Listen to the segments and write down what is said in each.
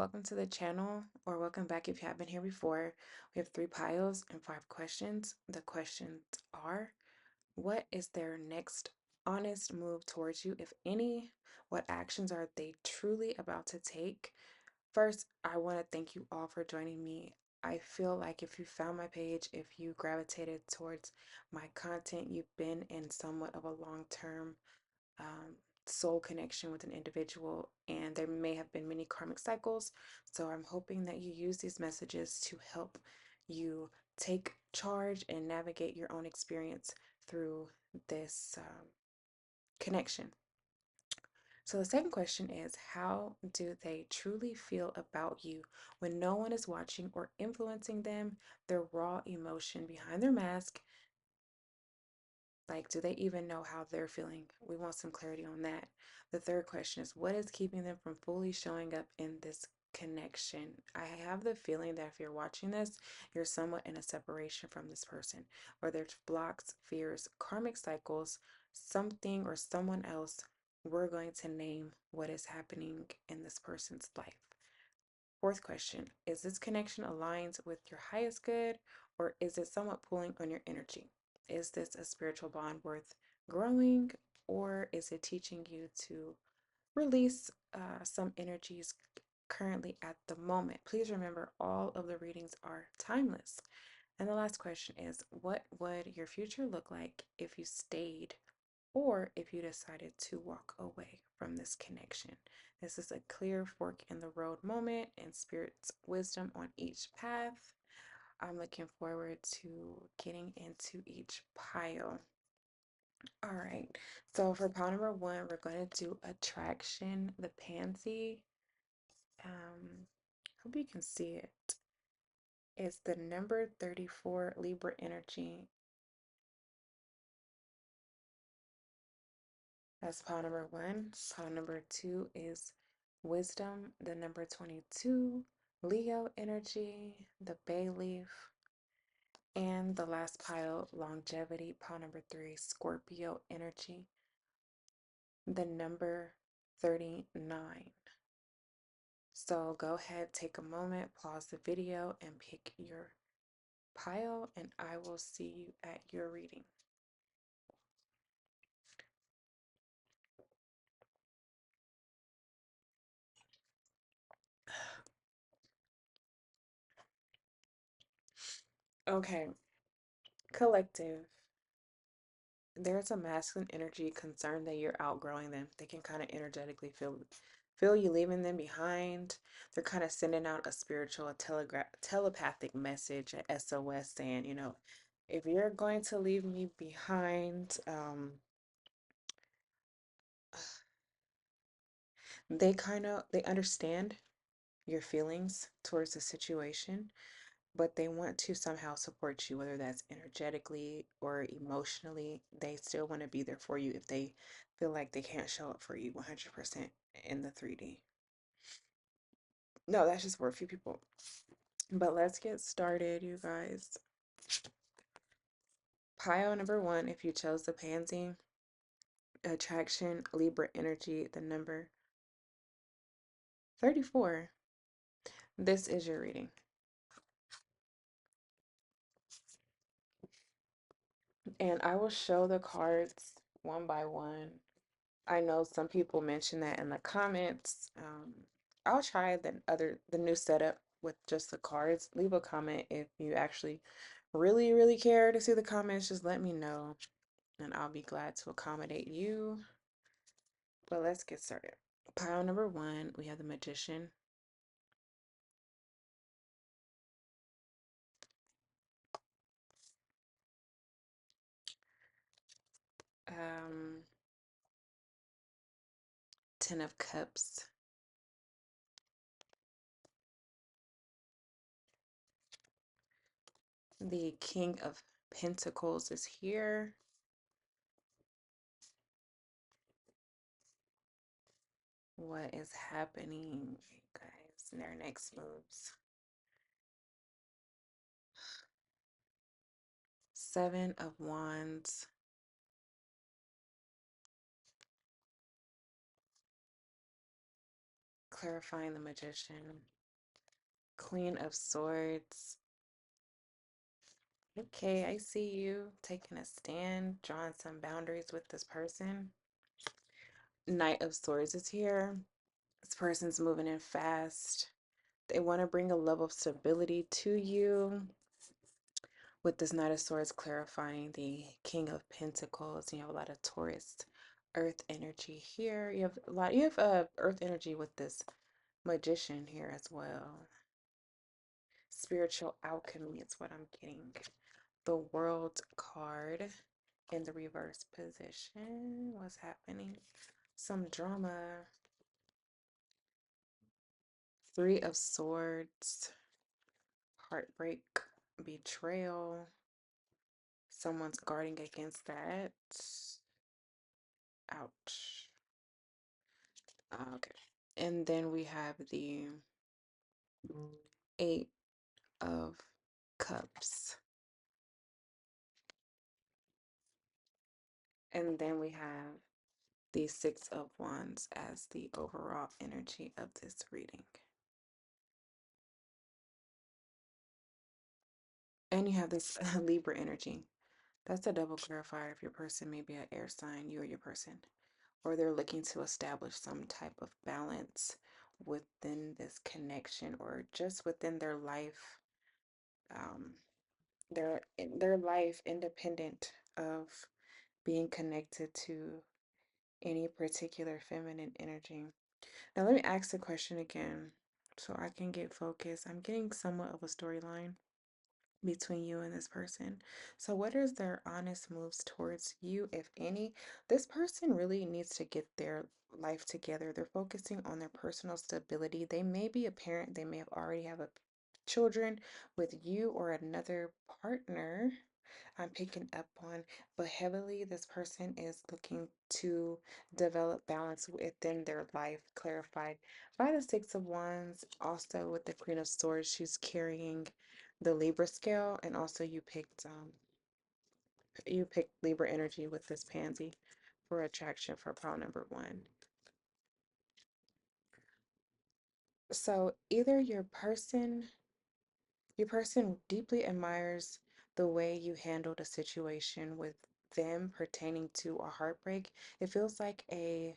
welcome to the channel, or welcome back if you haven't been here before. We have 3 piles and 5 questions. The questions are: what is their next honest move towards you, if any? What actions are they truly about to take? First, I want to thank you all for joining me. I feel like if you found my page, if you gravitated towards my content, you've been in somewhat of a long-term um, soul connection with an individual, and there may have been many karmic cycles. So I'm hoping that you use these messages to help you take charge and navigate your own experience through this connection. So the second question is: how do they truly feel about you when no one is watching or influencing them? Their raw emotion behind their mask. Like, do they even know how they're feeling? We want some clarity on that. The third question is: what is keeping them from fully showing up in this connection? I have the feeling that if you're watching this, you're somewhat in a separation from this person, or there's blocks, fears, karmic cycles, something or someone else. We're going to name what is happening in this person's life. Fourth question: is this connection aligned with your highest good, or is it somewhat pulling on your energy? Is this a spiritual bond worth growing, or is it teaching you to release some energies currently at the moment? Please remember, all of the readings are timeless. And the last question is: what would your future look like if you stayed, or if you decided to walk away from this connection? This is a clear fork in the road moment and spirit's wisdom on each path. I'm looking forward to getting into each pile. All right, so for pile number 1, we're going to do attraction, the pansy. Hope you can see it. It's the number 34 Libra energy. That's pile number 1. Pile number 2 is wisdom, the number 22, Leo energy, the bay leaf. And the last pile, longevity, pile number 3, Scorpio energy, the number 39. So go ahead, take a moment, pause the video, and pick your pile, and I will see you at your reading. Okay, collective. There's a masculine energy concerned that you're outgrowing them. They can kind of energetically feel you leaving them behind. They're kind of sending out a spiritual, a telepathic message, a SOS, saying, if you're going to leave me behind, they understand your feelings towards the situation, but they want to somehow support you, whether that's energetically or emotionally. They still want to be there for you if they feel like they can't show up for you 100% in the 3D. No, that's just for a few people. But let's get started, you guys. Pile number 1, if you chose the pansy, attraction, Libra energy, the number 34. This is your reading. And I will show the cards one by one. I know some people mentioned that in the comments. I'll try the new setup with just the cards. Leave a comment if you actually really, really care to see the comments. Just let me know, and I'll be glad to accommodate you. But let's get started. Pile number 1, we have the Magician. Um, 10 of Cups. The King of Pentacles is here. What is happening, guys, in their next moves? 7 of Wands. Clarifying the Magician. Queen of Swords. Okay, I see you taking a stand, drawing some boundaries with this person. Knight of Swords is here. This person's moving in fast. They want to bring a level of stability to you. With this Knight of Swords clarifying the King of Pentacles, you have a lot of Taurus earth energy here. You have earth energy with this Magician here as well. Spiritual alchemy is what I'm getting. The World card in the reverse position. What's happening? Some drama. Three of Swords. Heartbreak. Betrayal. Someone's guarding against that. Ouch. Okay. And then we have the Eight of Cups. And then we have the Six of Wands as the overall energy of this reading. And you have this Libra energy. That's a double clarifier if your person may be an air sign, you or your person, or they're looking to establish some type of balance within this connection or just within their life, um, their life independent of being connected to any particular feminine energy. Now let me ask the question again so I can get focused. I'm getting somewhat of a storyline between you and this person. So, what is their honest moves towards you, if any? This person really needs to get their life together. They're focusing on their personal stability. They may be a parent, they may have already have a children with you or another partner. I'm picking up on, but heavily, this person is looking to develop balance within their life, clarified by the Six of Wands. Also, with the Queen of Swords, she's carrying the Libra scale, and also you picked Libra energy with this pansy for attraction for pile number one. So either your person deeply admires the way you handled a situation with them pertaining to a heartbreak. It feels like a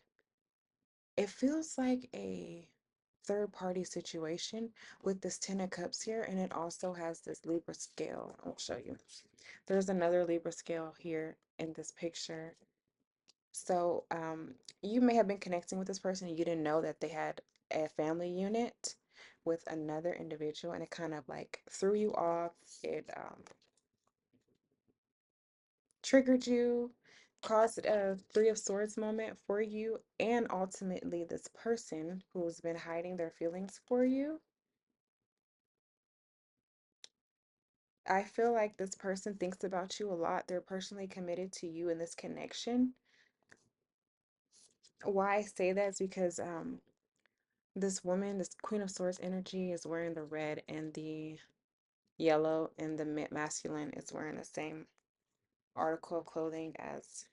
third party situation with this Ten of Cups here, and it also has this Libra scale. I'll show you. There's another Libra scale here in this picture. So you may have been connecting with this person and you didn't know that they had a family unit with another individual, and it kind of like threw you off. It triggered you, caused a Three of Swords moment for you, and ultimately this person who's been hiding their feelings for you. I feel like this person thinks about you a lot. They're personally committed to you in this connection. Why I say that is because this woman, this Queen of Swords energy, is wearing the red and the yellow, and the masculine is wearing the same article of clothing as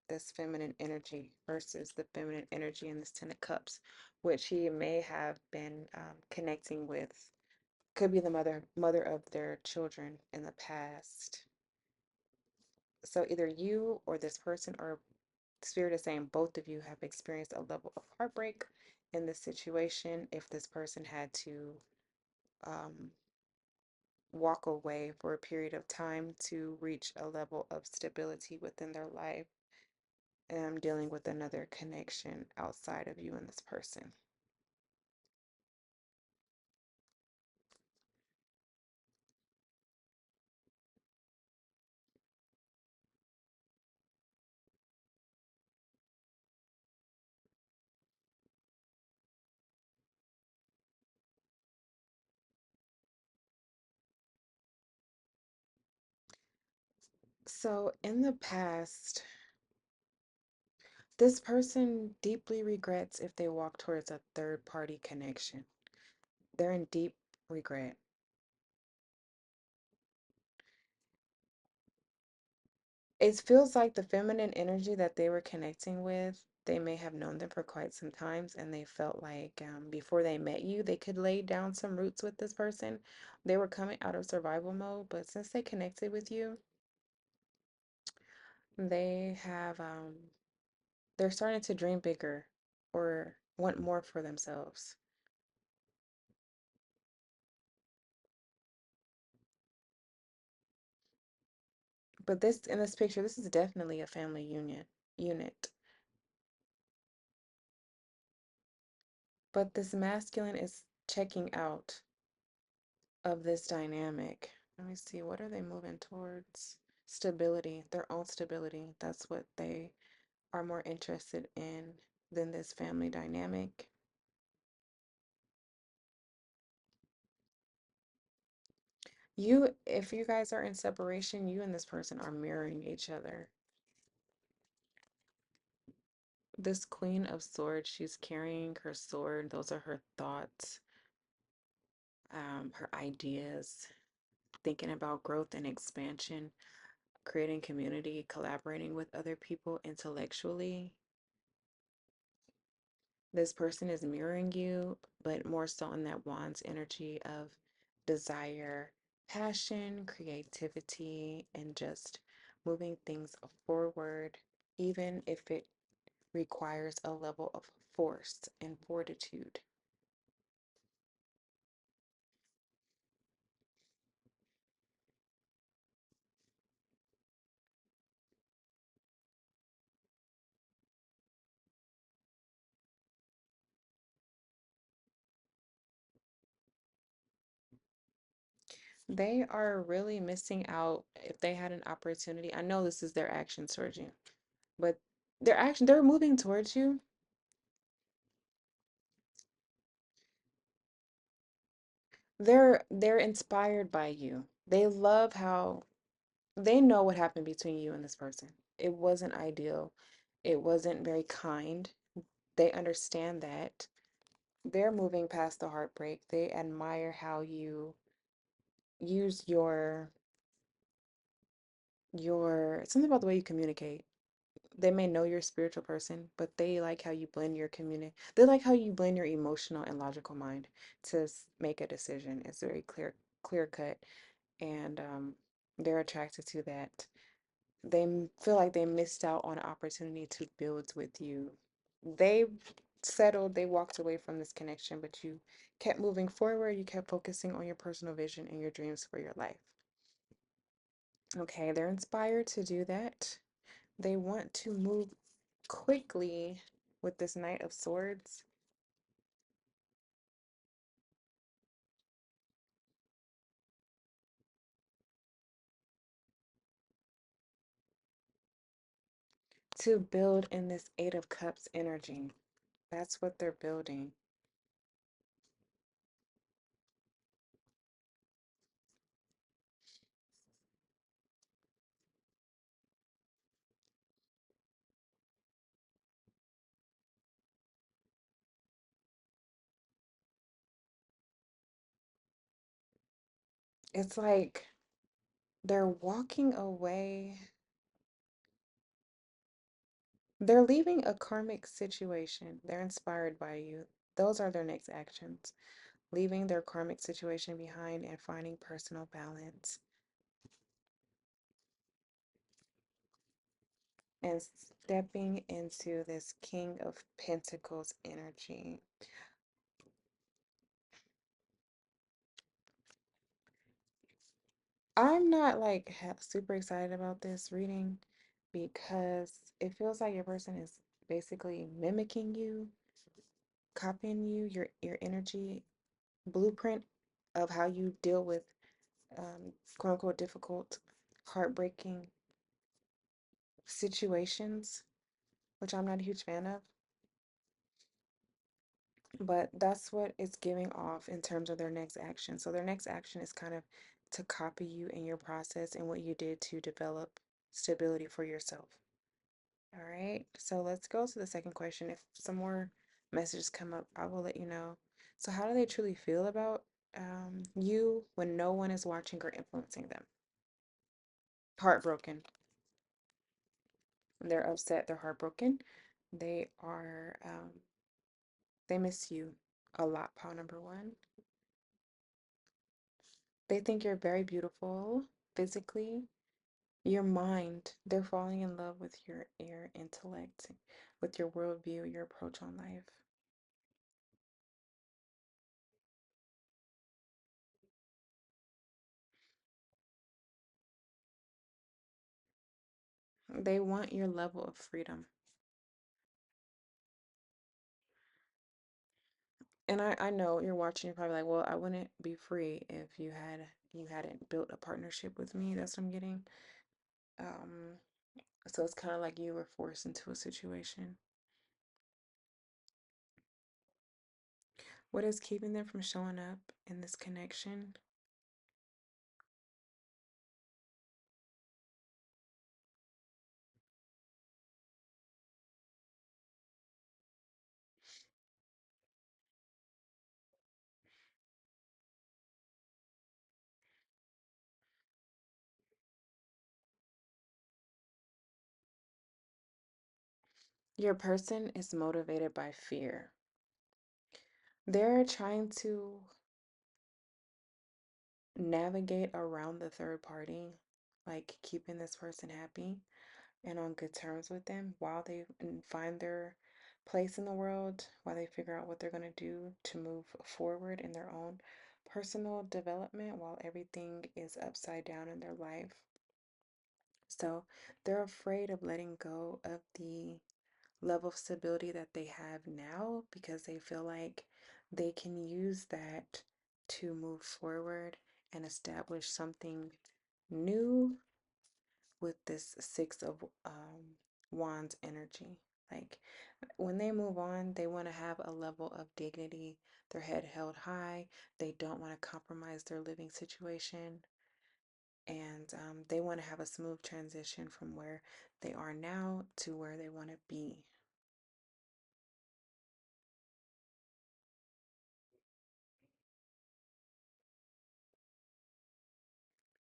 this feminine energy versus the feminine energy in this Ten of Cups, which he may have been connecting with. Could be the mother of their children in the past. So either you or this person, or Spirit is saying both of you, have experienced a level of heartbreak in this situation. If this person had to um, walk away for a period of time to reach a level of stability within their life, and I'm dealing with another connection outside of you and this person. So in the past, this person deeply regrets if they walk towards a third party connection. They're in deep regret. It feels like the feminine energy that they were connecting with, they may have known them for quite some times and they felt like before they met you, they could lay down some roots with this person. They were coming out of survival mode, but since they connected with you, they have they're starting to dream bigger or want more for themselves. But this in this picture, this is definitely a family unit. But this masculine is checking out of this dynamic. Let me see, what are they moving towards? Stability, their own stability. That's what they are more interested in than this family dynamic. If you guys are in separation, you and this person are mirroring each other. This Queen of Swords, she's carrying her sword. Those are her thoughts, her ideas, thinking about growth and expansion, creating community, collaborating with other people intellectually. This person is mirroring you, but more so in that Wands energy of desire, passion, creativity, and just moving things forward, even if it requires a level of force and fortitude. They are really missing out if they had an opportunity. I know this is their actions towards you, but they're moving towards you. They're inspired by you. They love how they know what happened between you and this person. It wasn't ideal. It wasn't very kind. They understand that. They're moving past the heartbreak. They admire how you use your something about the way you communicate. They may know you're a spiritual person, but they like how you blend your communi they like how you blend your emotional and logical mind to make a decision. It's very clear cut, and they're attracted to that. Feel like they missed out on an opportunity to build with you. They settled, they walked away from this connection, but you kept moving forward. You kept focusing on your personal vision and your dreams for your life. Okay, they're inspired to do that. They want to move quickly with this Knight of Swords to build in this Eight of Cups energy. That's what they're building. It's like they're walking away. They're leaving a karmic situation. They're inspired by you. Those are their next actions. Leaving their karmic situation behind and finding personal balance and stepping into this King of Pentacles energy. I'm not like super excited about this reading because it feels like your person is basically mimicking you, copying you, your energy blueprint of how you deal with quote unquote difficult, heartbreaking situations, which I'm not a huge fan of. But that's what it's giving off in terms of their next action. So their next action is kind of to copy you in your process and what you did to develop stability for yourself. All right, so let's go to the second question. If some more messages come up, I will let you know. So, how do they truly feel about you when no one is watching or influencing them? Heartbroken. They're upset, they're heartbroken. They are, they miss you a lot, pile number one. They think you're very beautiful physically. Your mind, they're falling in love with your intellect, with your worldview, your approach on life. They want your level of freedom. And I know you're watching, you're probably like, well, I wouldn't be free if you hadn't built a partnership with me. That's what I'm getting. Um, so it's kind of like you were forced into a situation. What is keeping them from showing up in this connection? Your person is motivated by fear. They're trying to navigate around the third party, like keeping this person happy and on good terms with them while they find their place in the world, while they figure out what they're going to do to move forward in their own personal development while everything is upside down in their life. So they're afraid of letting go of the level of stability that they have now because they feel like they can use that to move forward and establish something new with this Six of Wands energy. Like when they move on, they want to have a level of dignity, their head held high. They don't want to compromise their living situation. And they want to have a smooth transition from where they are now to where they want to be.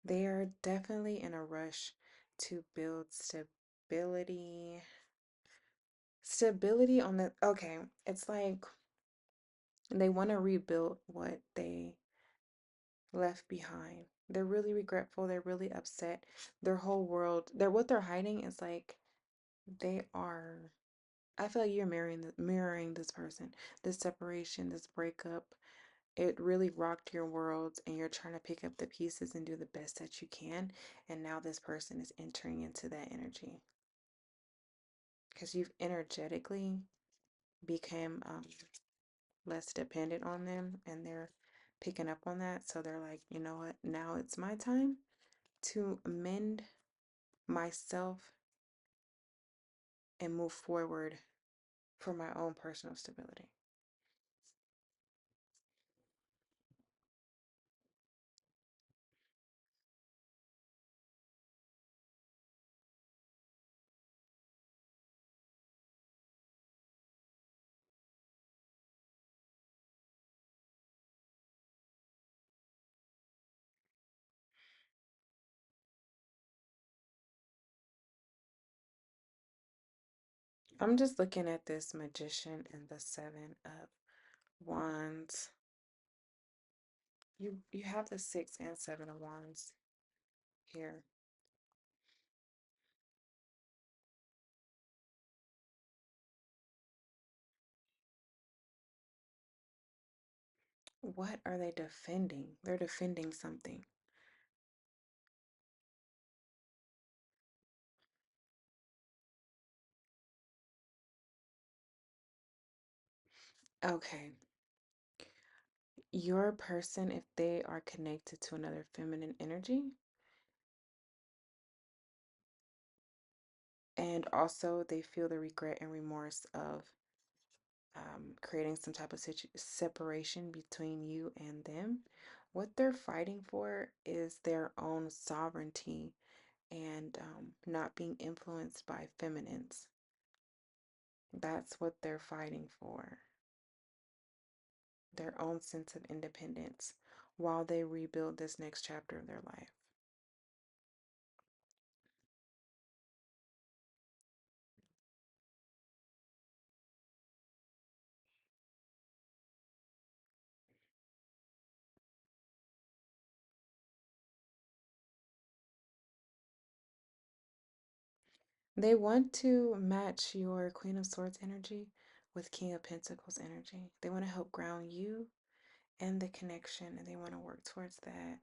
They are definitely in a rush to build stability. Stability on the, okay, it's like they want to rebuild what they left behind. They're really regretful. They're really upset. Their whole world, they're what they're hiding is like they are. I feel like you're mirroring this person, this separation, this breakup. It really rocked your world, and you're trying to pick up the pieces and do the best that you can. And now this person is entering into that energy because you've energetically become less dependent on them, and they're picking up on that. So they're like, you know what? Now it's my time to mend myself and move forward for my own personal stability. I'm just looking at this magician and the seven of wands. You have the six and seven of wands here. What are they defending? They're defending something. Okay. Your person, if they are connected to another feminine energy, and also they feel the regret and remorse of creating some type of separation between you and them, what they're fighting for is their own sovereignty and not being influenced by feminines. That's what they're fighting for, their own sense of independence while they rebuild this next chapter of their life. They want to match your Queen of Swords energy with King of Pentacles energy. They want to help ground you and the connection, and they want to work towards that.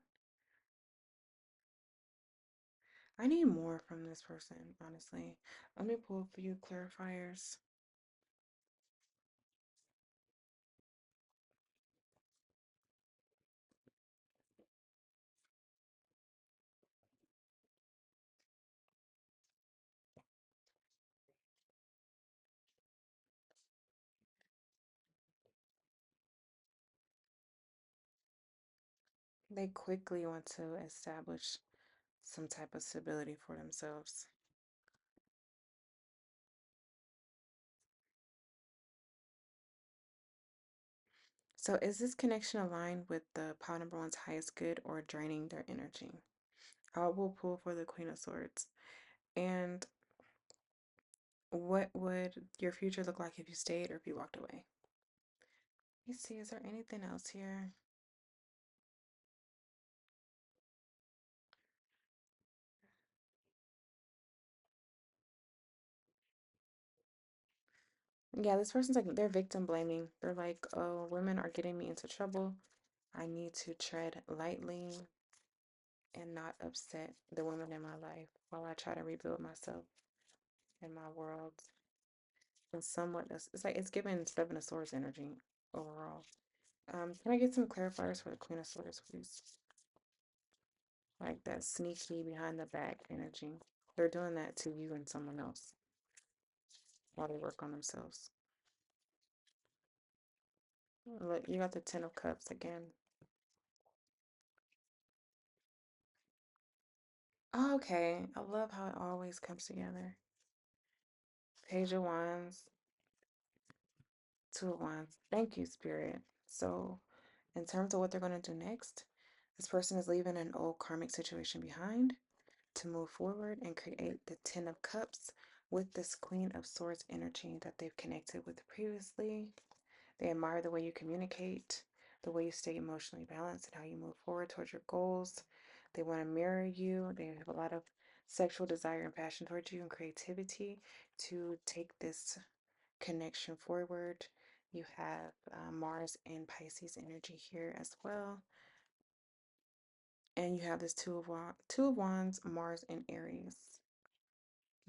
I need more from this person, honestly. Let me pull a few clarifiers. They quickly want to establish some type of stability for themselves. So, is this connection aligned with the pile number one's highest good or draining their energy? I will pull for the Queen of Swords. And what would your future look like if you stayed or if you walked away? Let me see, is there anything else here? Yeah, this person's like, they're victim blaming. They're like, oh, women are getting me into trouble. I need to tread lightly and not upset the women in my life while I try to rebuild myself and my world. And somewhat, it's like it's giving Seven of Swords energy overall. Can I get some clarifiers for the Queen of Swords, please? Like that sneaky behind the back energy. They're doing that to you and someone else while they work on themselves. Look, you got the Ten of Cups again. Oh, okay, I love how it always comes together. Page of Wands, Two of Wands. Thank you, Spirit. So, in terms of what they're going to do next, this person is leaving an old karmic situation behind to move forward and create the Ten of Cups with this Queen of Swords energy that they've connected with previously. They admire the way you communicate, the way you stay emotionally balanced, and how you move forward towards your goals. They want to mirror you. They have a lot of sexual desire and passion towards you and creativity to take this connection forward. You have Mars and Pisces energy here as well. And you have this Two of Wands, Mars and Aries.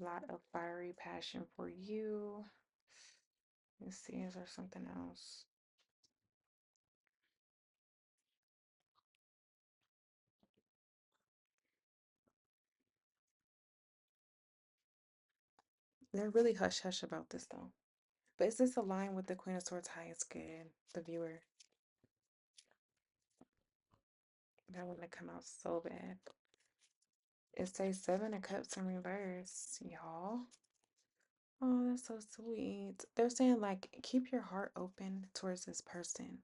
A lot of fiery passion for you. Let's see, is there something else? They're really hush hush about this though. But is this aligned with the Queen of Swords highest good, the viewer? That wouldn't have come out so bad. It says Seven of Cups in reverse, y'all. Oh, that's so sweet. They're saying like keep your heart open towards this person.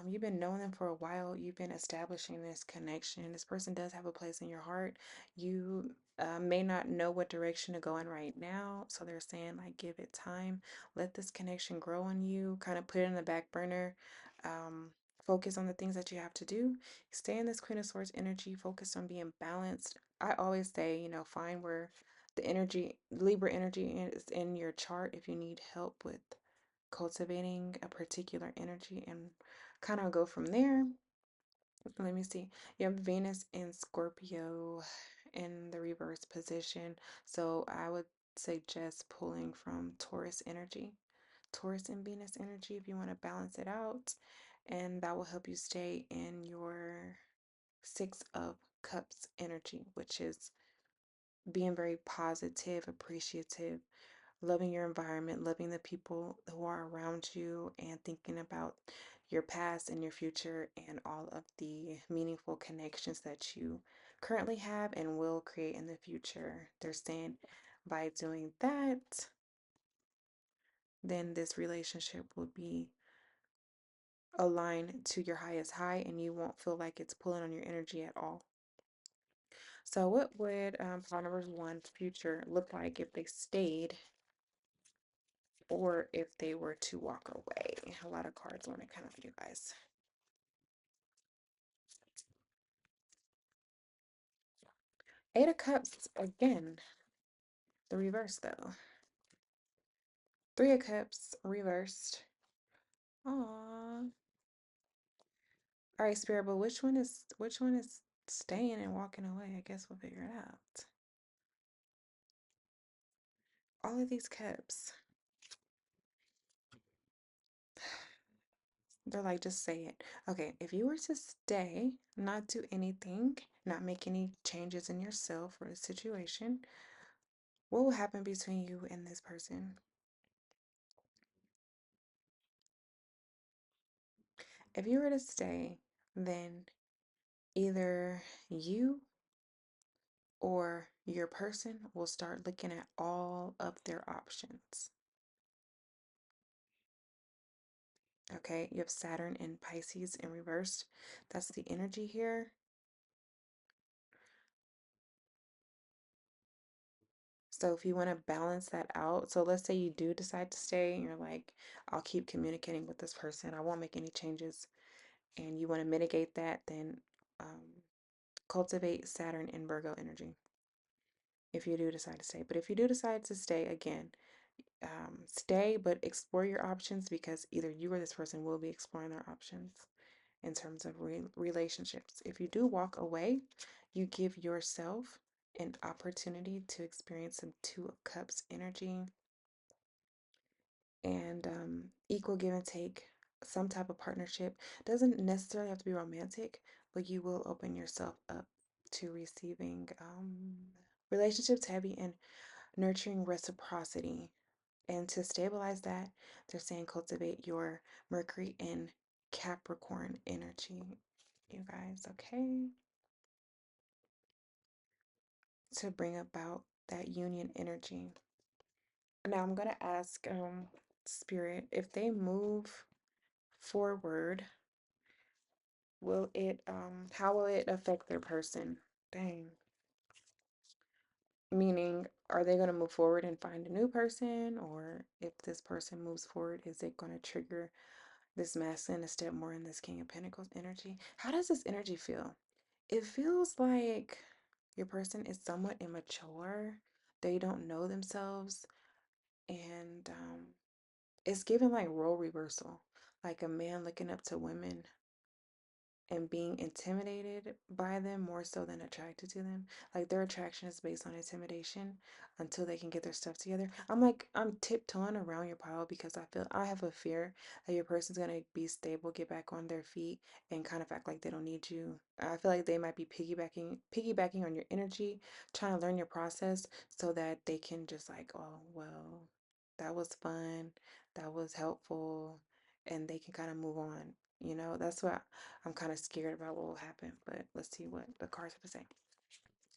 You've been knowing them for a while. You've been establishing this connection. This person does have a place in your heart. You may not know what direction to go in right now. So they're saying, like, give it time. Let this connection grow on you. Kind of put it in the back burner. Um, Focus on the things that you have to do. Stay in this Queen of Swords energy. Focus on being balanced. I always say, find where the energy, Libra energy is in your chart if you need help with cultivating a particular energy and kind of go from there. Let me see. You have Venus in Scorpio in the reverse position. So I would suggest pulling from Taurus energy, Taurus and Venus energy if you want to balance it out. And that will help you stay in your Six of Cups energy, which is being very positive, appreciative, loving your environment, loving the people who are around you, and thinking about your past and your future and all of the meaningful connections that you currently have and will create in the future. They're saying by doing that, then this relationship will be aligned to your highest high and you won't feel like it's pulling on your energy at all. So, what would partner one's future look like if they stayed or if they were to walk away? A lot of cards want to come up, you guys. Eight of Cups again. The reverse, though. Three of Cups reversed. Aww. All right, Spirit, but which one is staying and walking away? I guess we'll figure it out. All of these cups. They're like, just say it. Okay, if you were to stay, not do anything, not make any changes in yourself or the situation, what will happen between you and this person? If you were to stay, then either you or your person will start looking at all of their options. Okay, you have Saturn and Pisces in reverse. That's the energy here. So if you want to balance that out, so let's say you do decide to stay and you're like, I'll keep communicating with this person, I won't make any changes, and you want to mitigate that, then um, cultivate Saturn in Virgo energy if you do decide to stay. But if you do decide to stay, again, stay, but explore your options because either you or this person will be exploring their options in terms of relationships. If you do walk away, you give yourself an opportunity to experience some Two of Cups energy and equal give and take, some type of partnership. Doesn't necessarily have to be romantic, but you will open yourself up to receiving relationships heavy in nurturing reciprocity. And to stabilize that, they're saying cultivate your Mercury in Capricorn energy, you guys, okay? To bring about that union energy. Now I'm gonna ask Spirit, if they move forward, will it how will it affect their person? Dang. Meaning, are they gonna move forward and find a new person, or if this person moves forward, is it gonna trigger this masculine a step more in this King of Pentacles energy? How does this energy feel? It feels like your person is somewhat immature. They don't know themselves, and it's given like role reversal, like a man looking up to women and being intimidated by them more so than attracted to them. Like their attraction is based on intimidation until they can get their stuff together. I'm tiptoeing around your pile because I have a fear that your person's gonna be stable, get back on their feet, and kind of act like they don't need you. I feel like they might be piggybacking on your energy, trying to learn your process so that they can just like, oh well, that was fun, that was helpful, and they can kind of move on. That's what I'm kind of scared about what will happen, but let's see what the cards have to say.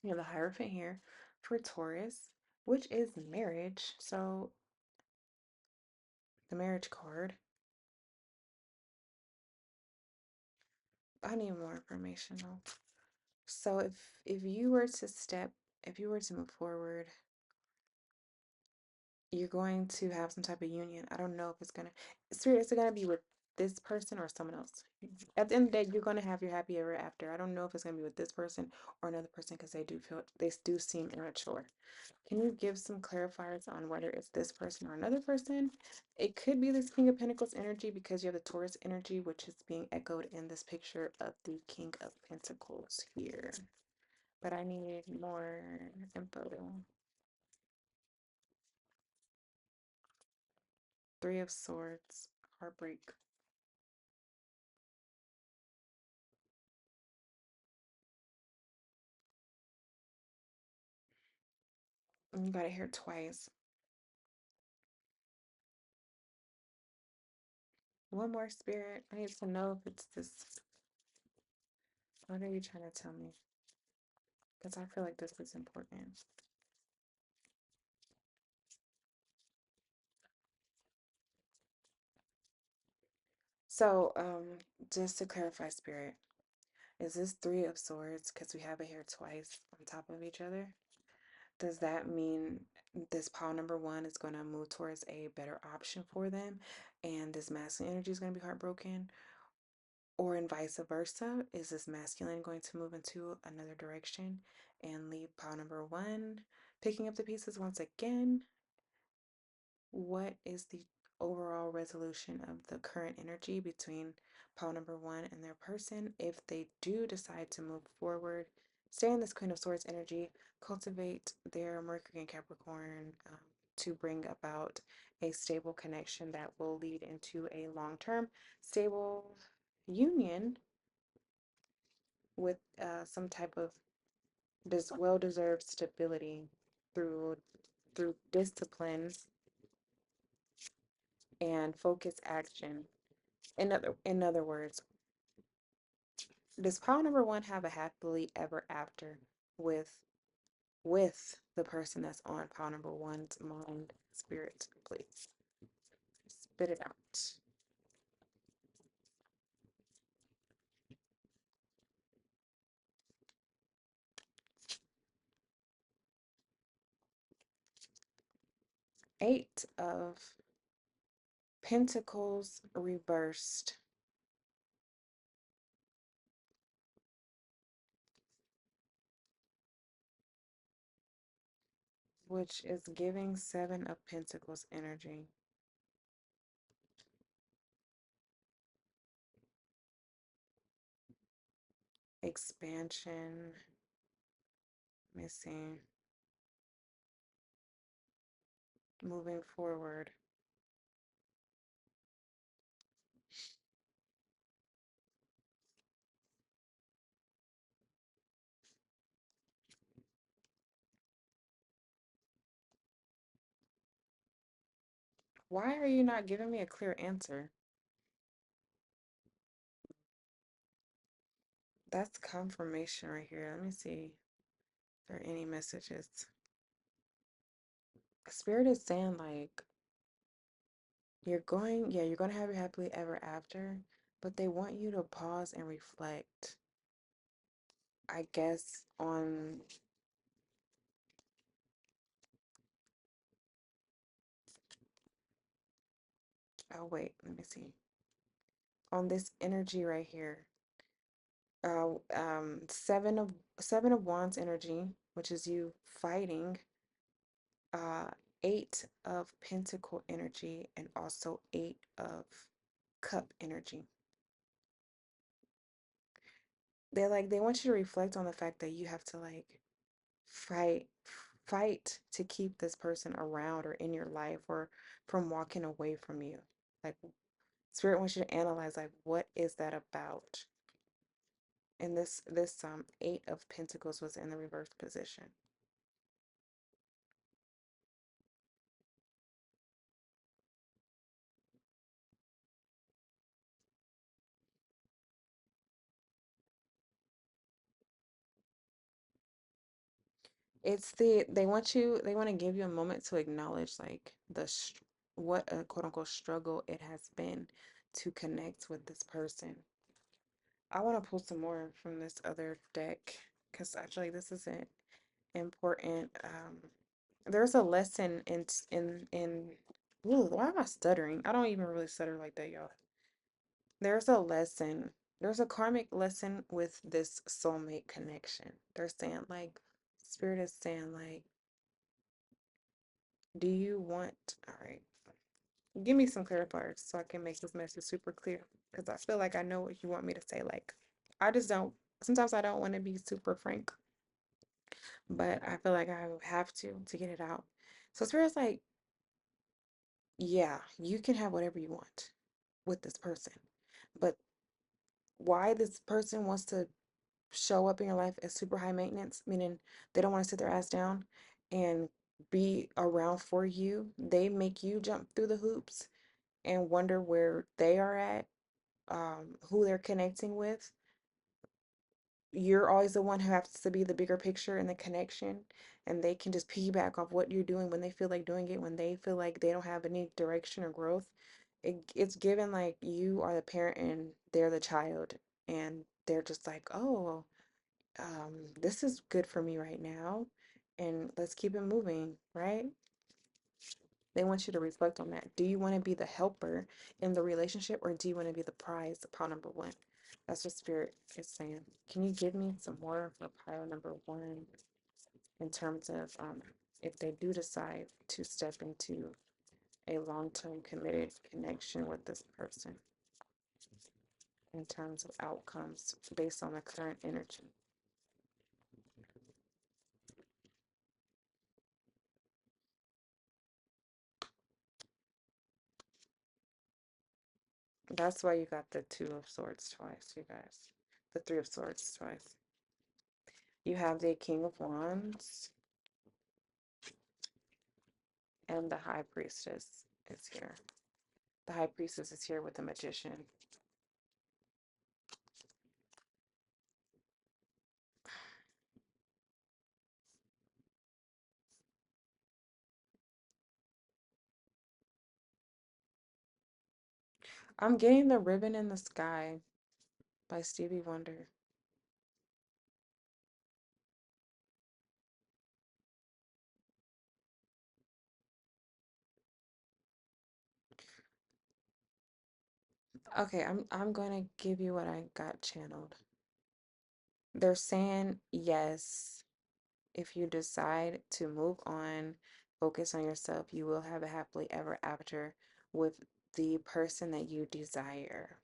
You have the Hierophant here for Taurus, which is marriage. So the marriage card. I need more information though. So if you were to if you were to move forward, you're going to have some type of union. I don't know if Spirit, is it gonna be with this person or someone else? At the end of the day, you're gonna have your happy ever after. I don't know if it's gonna be with this person or another person because they do seem immature. Can you give some clarifiers on whether it's this person or another person? It could be this King of Pentacles energy because you have the Taurus energy, which is being echoed in this picture of the King of Pentacles here. But I need more info. Three of Swords, heartbreak. And you got it here twice. One more, Spirit. I need to know if it's this. What are you trying to tell me? Because I feel like this is important. So, just to clarify, Spirit, is this Three of Swords? Because we have it here twice on top of each other. Does that mean this pile number one is going to move towards a better option for them, and this masculine energy is going to be heartbroken? Or in vice versa, is this masculine going to move into another direction and leave pile number one Picking up the pieces once again, what is the overall resolution of the current energy between pile number one and their person? If they do decide to move forward, stay in this Queen of Swords energy, cultivate their Mercury and Capricorn to bring about a stable connection that will lead into a long-term stable union with some type of well-deserved stability through discipline and focused action. In other words, does pile number one have a happily ever after with the person that's on pile number one's mind, spirit, please spit it out. Eight of Pentacles reversed, which is giving Seven of Pentacles energy. Expansion, missing, moving forward. Why are you not giving me a clear answer? That's confirmation right here. Let me see if there are any messages. Spirit is saying like you're going to have your happily ever after, but they want you to pause and reflect, I guess, on, oh wait, let me see, on this energy right here. Seven of Wands energy, which is you fighting, uh, Eight of Pentacle energy, and also Eight of Cup energy. They want you to reflect on the fact that you have to like fight fight to keep this person around or in your life or from walking away from you. Like Spirit wants you to analyze like what is that about? And this Eight of Pentacles was in the reverse position. They want to give you a moment to acknowledge like what a quote unquote struggle it has been to connect with this person. I want to pull some more from this other deck because actually this isn't important. There's a lesson in ooh, why am I stuttering? I don't even really stutter like that, y'all. There's a lesson. There's a karmic lesson with this soulmate connection. They're saying like Spirit is saying like, do you want, all right, give me some clarifiers so I can make this message super clear. Because I feel like I know what you want me to say. Like, I just don't, sometimes I don't want to be super frank, but I feel like I have to get it out. So Spirit's like, yeah, you can have whatever you want with this person. But why this person wants to show up in your life as super high maintenance, meaning they don't want to sit their ass down and be around for you. They make you jump through the hoops and wonder where they are at, who they're connecting with. You're always the one who has to be the bigger picture and the connection, and they can just piggyback off what you're doing when they feel like doing it, when they feel like they don't have any direction or growth. It's given like you are the parent and they're the child, and they're just like, oh, this is good for me right now, and let's keep it moving, right? They want you to reflect on that. Do you want to be the helper in the relationship, or do you want to be the prize, the pile number one? That's what Spirit is saying. Can you give me some more for pile number one in terms of if they do decide to step into a long-term committed connection with this person in terms of outcomes based on the current energy. That's why you got the Two of Swords twice, you guys. The Three of Swords twice. You have the King of Wands and the High Priestess is here. The High Priestess is here with the Magician. I'm getting The Ribbon in the Sky by Stevie Wonder. Okay, I'm going to give you what I got channeled. They're saying yes, if you decide to move on, focus on yourself, you will have a happily ever after with the person that you desire.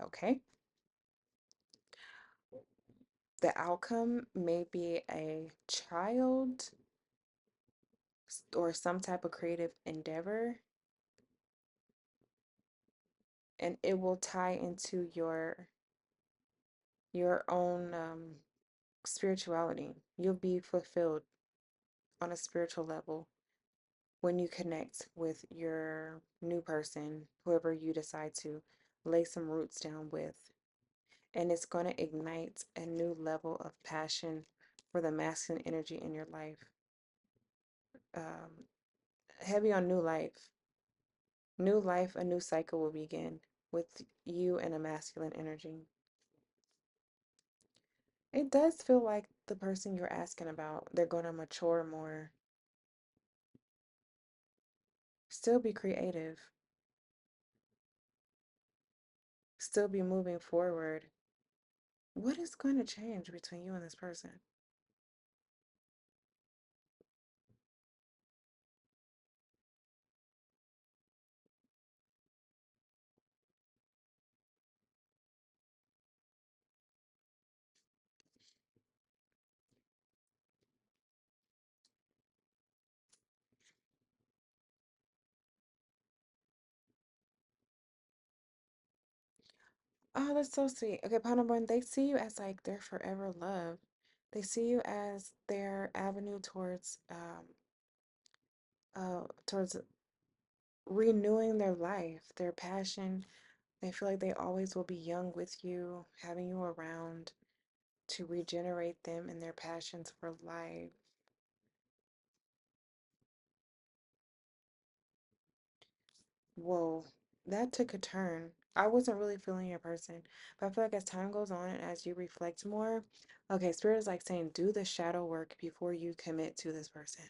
Okay? The outcome may be a child or some type of creative endeavor, and it will tie into your own spirituality. You'll be fulfilled on a spiritual level when you connect with your new person, whoever you decide to lay some roots down with. And it's going to ignite a new level of passion for the masculine energy in your life. Um, Heavy on new life. New life, a new cycle will begin with you and a masculine energy. It does feel like the person you're asking about, they're going to mature more. Still be creative. Still be moving forward. What is going to change between you and this person? Oh, that's so sweet. Okay, Panaban, they see you as like their forever love. They see you as their avenue towards renewing their life, their passion. They feel like they always will be young with you, having you around to regenerate them and their passions for life. Whoa, that took a turn. I wasn't really feeling your person, but I feel like as time goes on and as you reflect more, okay, Spirit is like saying, do the shadow work before you commit to this person.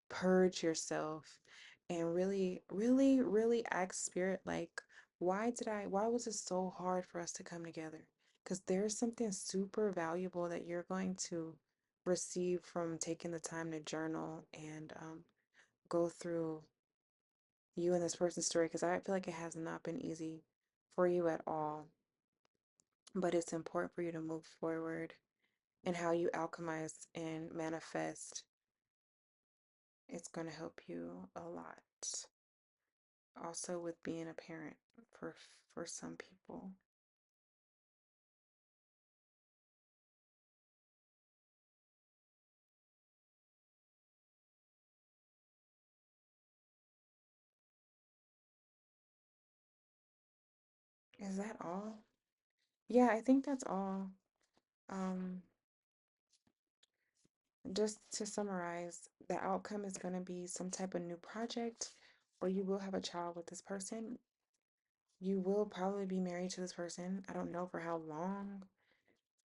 Purge yourself and really, really, really ask Spirit, like, why was it so hard for us to come together? Because there's something super valuable that you're going to receive from taking the time to journal and go through you and this person's story, because I feel like it has not been easy for you at all. But it's important for you to move forward and how you alchemize and manifest. It's going to help you a lot. Also with being a parent for some people. Is that all? Yeah, I think that's all. Um, just to summarize, the outcome is going to be some type of new project, or you will have a child with this person. You will probably be married to this person. I don't know for how long.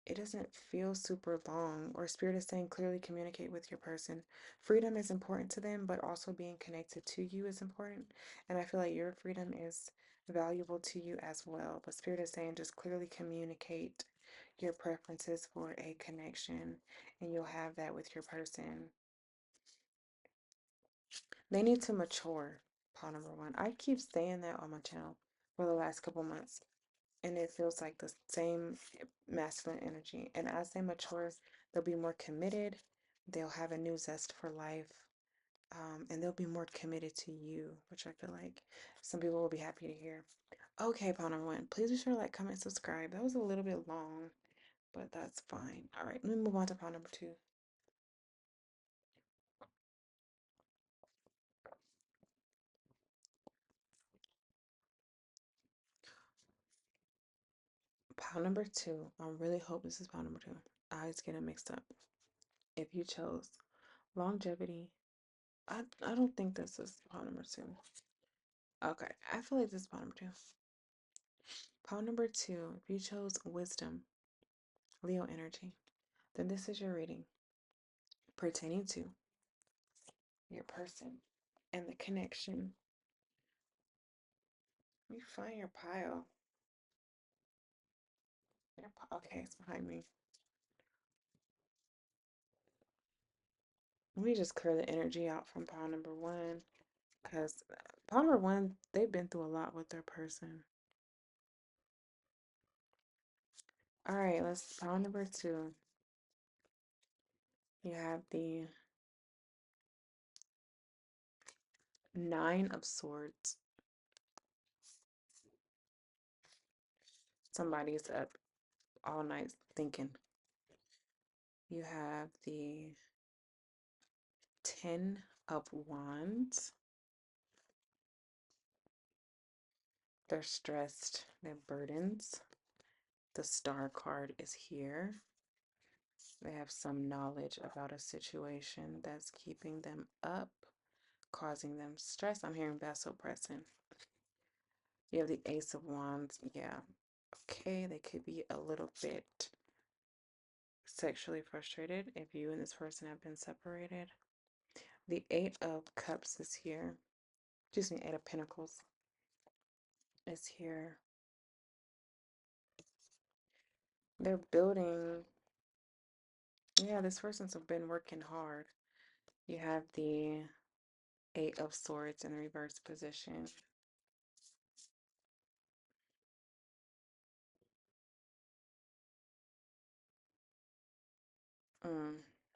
It doesn't feel super long. Or Spirit is saying clearly communicate with your person. Freedom is important to them, but also being connected to you is important. And I feel like your freedom is valuable to you as well. But Spirit is saying just clearly communicate your preferences for a connection, and you'll have that with your person. They need to mature, pile number one. I keep saying that on my channel for the last couple months, and it feels like the same masculine energy. And as they mature, they'll be more committed, they'll have a new zest for life, and they'll be more committed to you, which I feel like some people will be happy to hear. Okay, pile number one, please be sure to like, comment, subscribe. That was a little bit long, but that's fine. All right, let me move on to pile number two. Pile number two, I really hope this is pile number two. I always get it mixed up. If you chose longevity, I don't think this is pile number two. Okay, I feel like this is pile number two. Pile number two, if you chose wisdom, Leo energy, then this is your reading pertaining to your person and the connection. Let me find your pile. Okay, it's behind me. Let me just clear the energy out from pile number one, because pile number one, they've been through a lot with their person. All right, let's pile number two. You have the Nine of Swords. Somebody's up all night thinking. You have the Ten of Wands. They're stressed, they're burdens. The Star card is here. They have some knowledge about a situation that's keeping them up, causing them stress. I'm hearing vasopressin. You have the Ace of Wands. Yeah. Okay, they could be a little bit sexually frustrated if you and this person have been separated. The Eight of Cups is here. Excuse me, Eight of Pentacles is here. They're building. Yeah, this person's been working hard. You have the Eight of Swords in reverse position.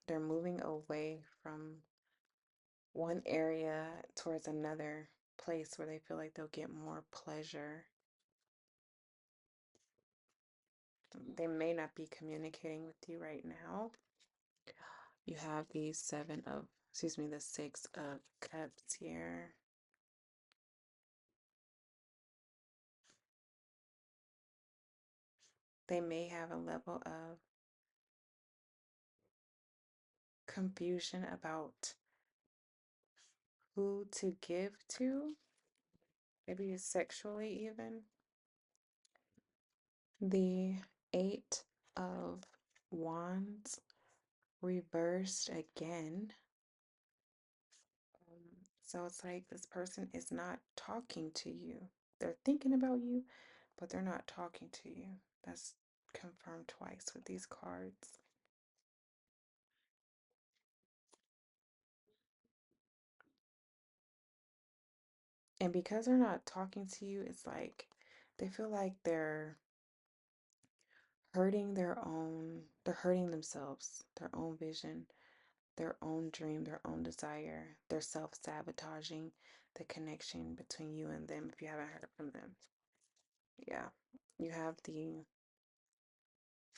They're moving away from one area towards another place where they feel like they'll get more pleasure. They may not be communicating with you right now. You have the the Six of Cups here. They may have a level of confusion about who to give to, maybe sexually even. The Eight of Wands reversed again. So it's like this person is not talking to you. They're thinking about you, but they're not talking to you. That's confirmed twice with these cards. And because they're not talking to you, it's like they feel like they're they're hurting themselves, their own vision, their own dream, their own desire. They're self-sabotaging the connection between you and them if you haven't heard from them. Yeah. You have the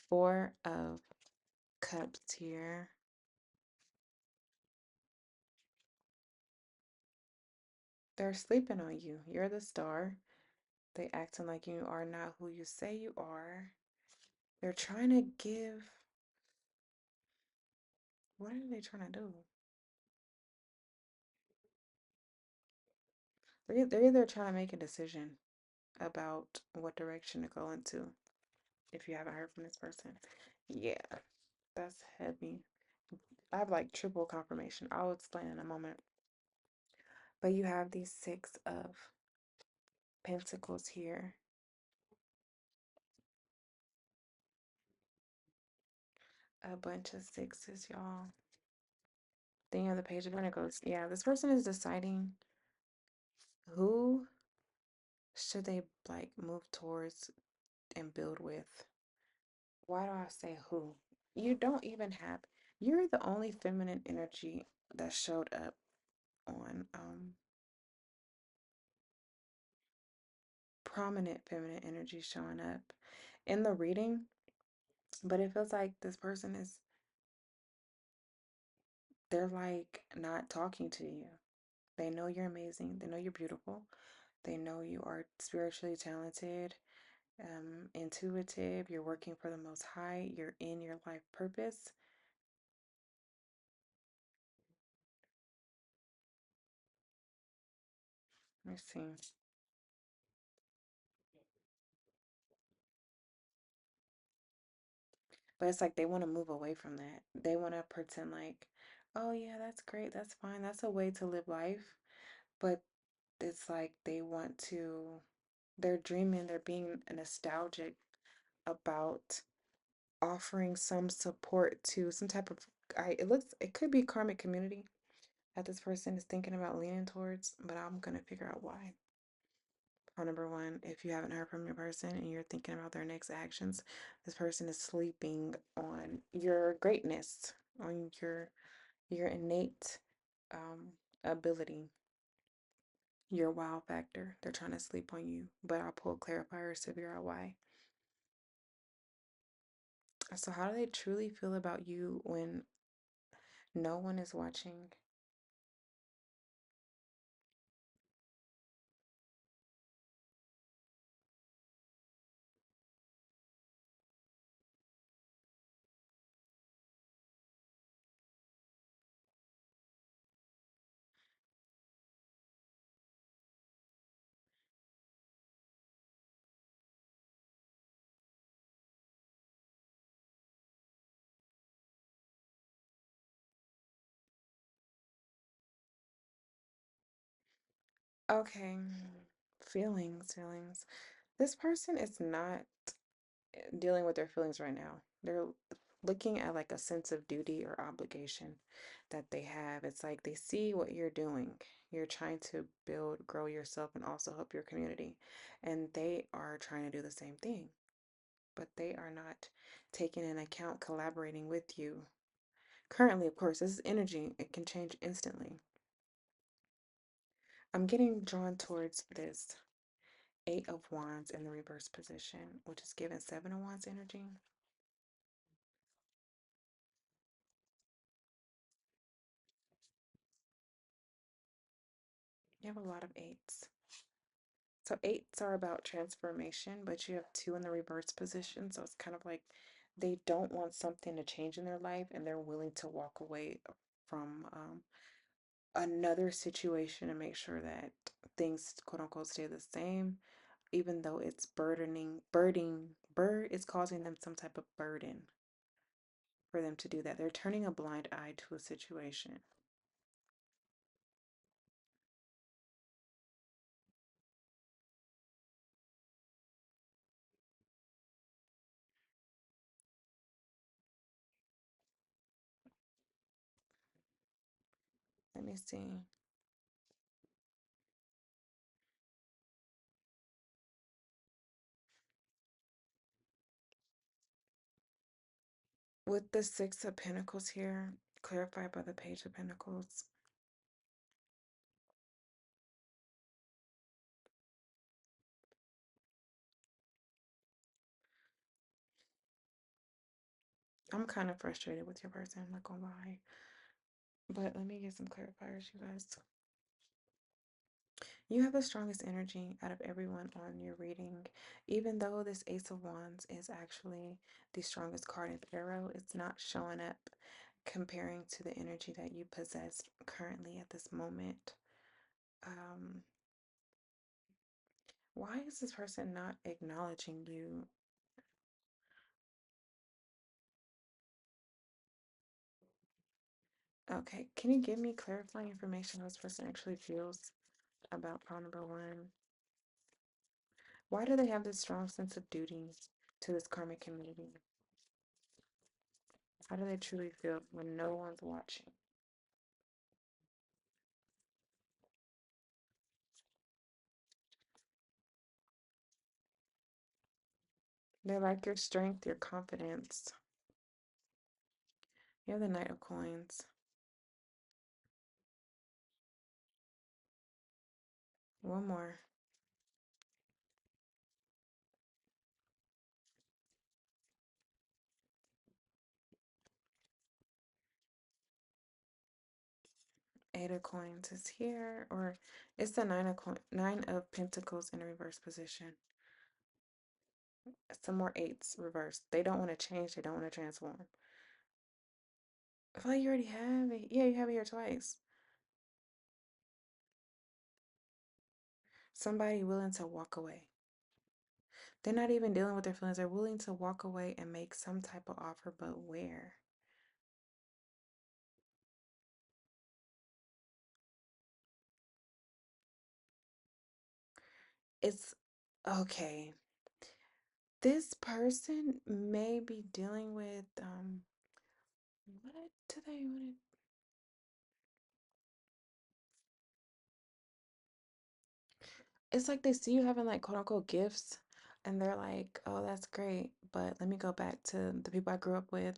Four of Cups here. They're sleeping on you. You're the star. They acting like you are not who you say you are. They're trying to give. What are they trying to do? They're either trying to make a decision about what direction to go into if you haven't heard from this person. Yeah, that's heavy. I have like triple confirmation. I'll explain in a moment. But you have these Six of Pentacles here. A bunch of sixes, y'all. Then you have the Page of Pentacles. Yeah, this person is deciding who should they like move towards and build with. Why do I say who? You don't even have, you're the only feminine energy that showed up on prominent feminine energy showing up in the reading, but it feels like this person is, they're like not talking to you. They know you're amazing. They know you're beautiful. They know you are spiritually talented, intuitive. You're working for the Most High. You're in your life purpose. Let me see. But it's like they want to move away from that. They want to pretend like, oh, yeah, that's great. That's fine. That's a way to live life. But it's like they want to, they're dreaming, they're being nostalgic about offering some support to some type of, it could be karmic community that this person is thinking about leaning towards, but I'm gonna figure out why. Number one, if you haven't heard from your person and you're thinking about their next actions, this person is sleeping on your greatness, on your innate ability, your wow factor. They're trying to sleep on you, but I'll pull clarifiers to figure out why. So, how do they truly feel about you when no one is watching? Okay, feelings. This person is not dealing with their feelings right now. They're looking at like a sense of duty or obligation that they have. It's like they see what you're doing. You're trying to build, grow yourself, and also help your community. And they are trying to do the same thing, but they are not taking into account collaborating with you. Currently, of course, this is energy, it can change instantly. I'm getting drawn towards this Eight of Wands in the reverse position, which is given Seven of Wands energy. You have a lot of eights. So eights are about transformation, but you have two in the reverse position. So it's kind of like they don't want something to change in their life and they're willing to walk away from another situation and make sure that things quote unquote stay the same, even though it's it's causing them some type of burden for them to do that. They're turning a blind eye to a situation. Let me see. With the Six of Pentacles here, clarified by the Page of Pentacles, I'm kind of frustrated with your person, I'm not gonna lie. But let me get some clarifiers, you guys. You have the strongest energy out of everyone on your reading. Even though this Ace of Wands is actually the strongest card in tarot, it's not showing up comparing to the energy that you possess currently at this moment. Um, why is this person not acknowledging you? Okay, can you give me clarifying information how this person actually feels about pile number one? Why do they have this strong sense of duty to this karmic community? How do they truly feel when no one's watching? They like your strength, your confidence. You have the Knight of Coins. One more. Eight of Coins is here, or it's the Nine of Pentacles in reverse position. Some more eights reversed. They don't want to change. They don't want to transform. I feel like you already have it. Yeah, you have it here twice. Somebody willing to walk away. They're not even dealing with their feelings. They're willing to walk away and make some type of offer, but where? It's okay. This person may be dealing with what do they want to, it's like they see you having like quote unquote gifts and they're like, oh, that's great, but let me go back to the people I grew up with.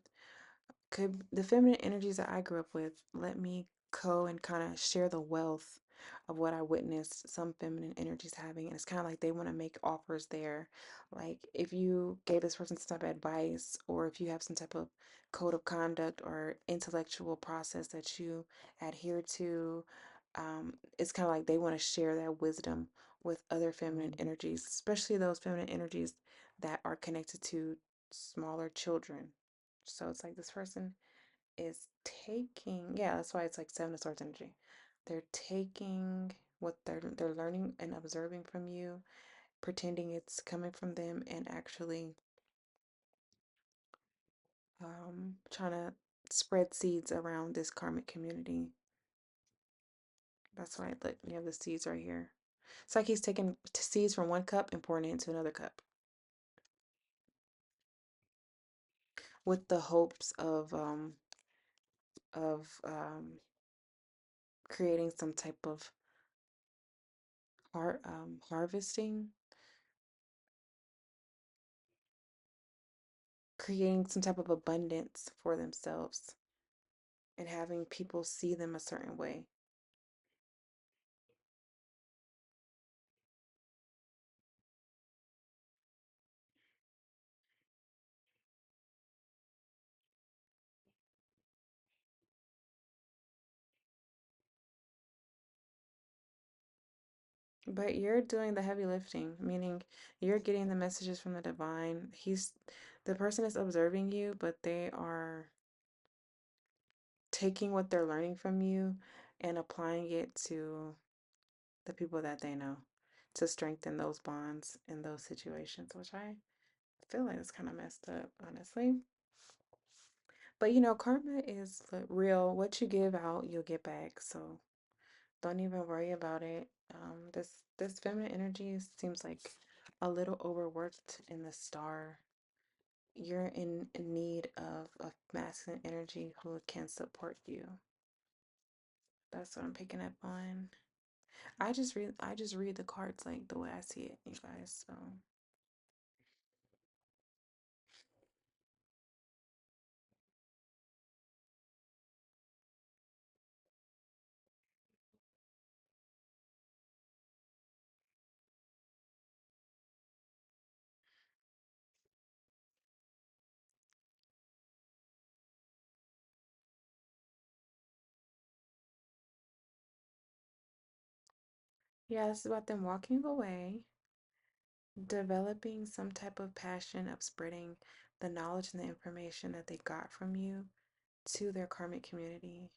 Could the feminine energies that I grew up with let me go and kind of share the wealth of what I witnessed some feminine energies having? And it's kind of like they want to make offers there. Like if you gave this person some type of advice, or if you have some type of code of conduct or intellectual process that you adhere to, it's kind of like they want to share that wisdom with other feminine energies, especially those feminine energies that are connected to smaller children. So it's like this person is taking, yeah, that's why it's like Seven of Swords energy. They're taking what they're learning and observing from you, pretending it's coming from them, and actually trying to spread seeds around this karmic community. That's why look, you have the seeds right here. It's like he's taking seeds from one cup and pouring it into another cup with the hopes of creating some type of harvesting, creating some type of abundance for themselves and having people see them a certain way. But you're doing the heavy lifting, meaning you're getting the messages from the divine. The person is observing you, but they are taking what they're learning from you and applying it to the people that they know to strengthen those bonds in those situations, which I feel like it's kind of messed up, honestly. But karma is real. What you give out, you'll get back. So don't even worry about it. This feminine energy seems like a little overworked in the star. You're in need of a masculine energy who can support you. That's what I'm picking up on. I just read the cards like the way I see it, you guys. So yeah, this is about them walking away, developing some type of passion of spreading the knowledge and the information that they got from you to their karmic community.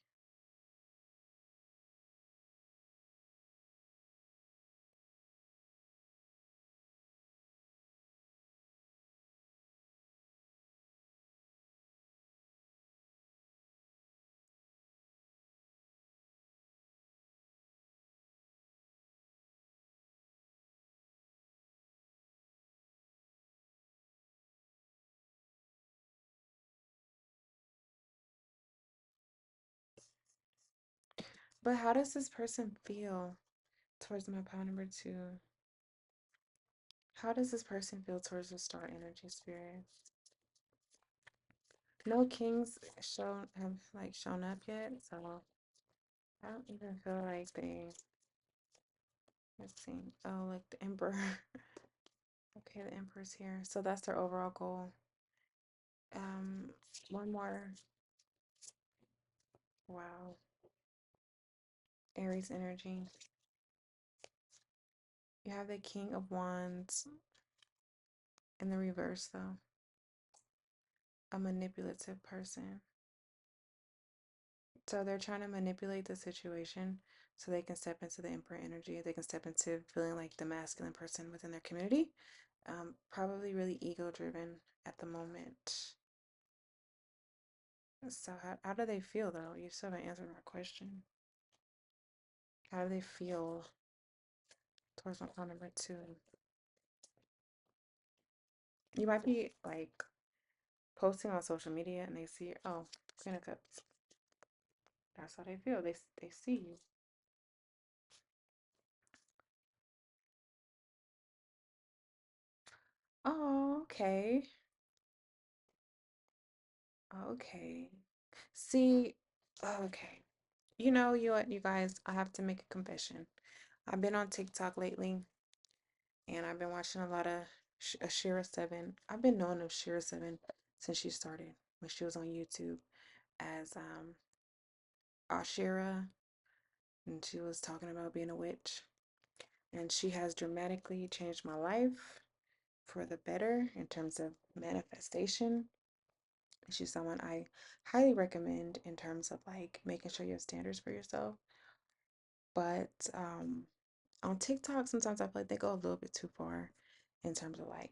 But how does this person feel towards my pile number two? How does this person feel towards the star energy spirit? No kings shown up yet, so I don't even feel like they. Let's see. Oh, look, the emperor. Okay, the emperor's here. So that's their overall goal. Um, one more. Wow, Aries energy. You have the King of Wands in the reverse, though. A manipulative person. So they're trying to manipulate the situation so they can step into the emperor energy. They can step into feeling like the masculine person within their community. Probably really ego driven at the moment. So how do they feel though? You still haven't answered my question. How do they feel towards my phone number two? You might be like posting on social media and they see, oh, Queen of Cups. That's how they feel. They see you. Oh, okay. Okay. See, okay. You what, you guys, I have to make a confession. I've been on TikTok lately and I've been watching a lot of Ashira 7. I've been knowing of Shira 7 since she started when she was on YouTube as Ashira and she was talking about being a witch. And she has dramatically changed my life for the better in terms of manifestation. She's someone I highly recommend in terms of like making sure you have standards for yourself. But on TikTok, sometimes I feel like they go a little bit too far in terms of like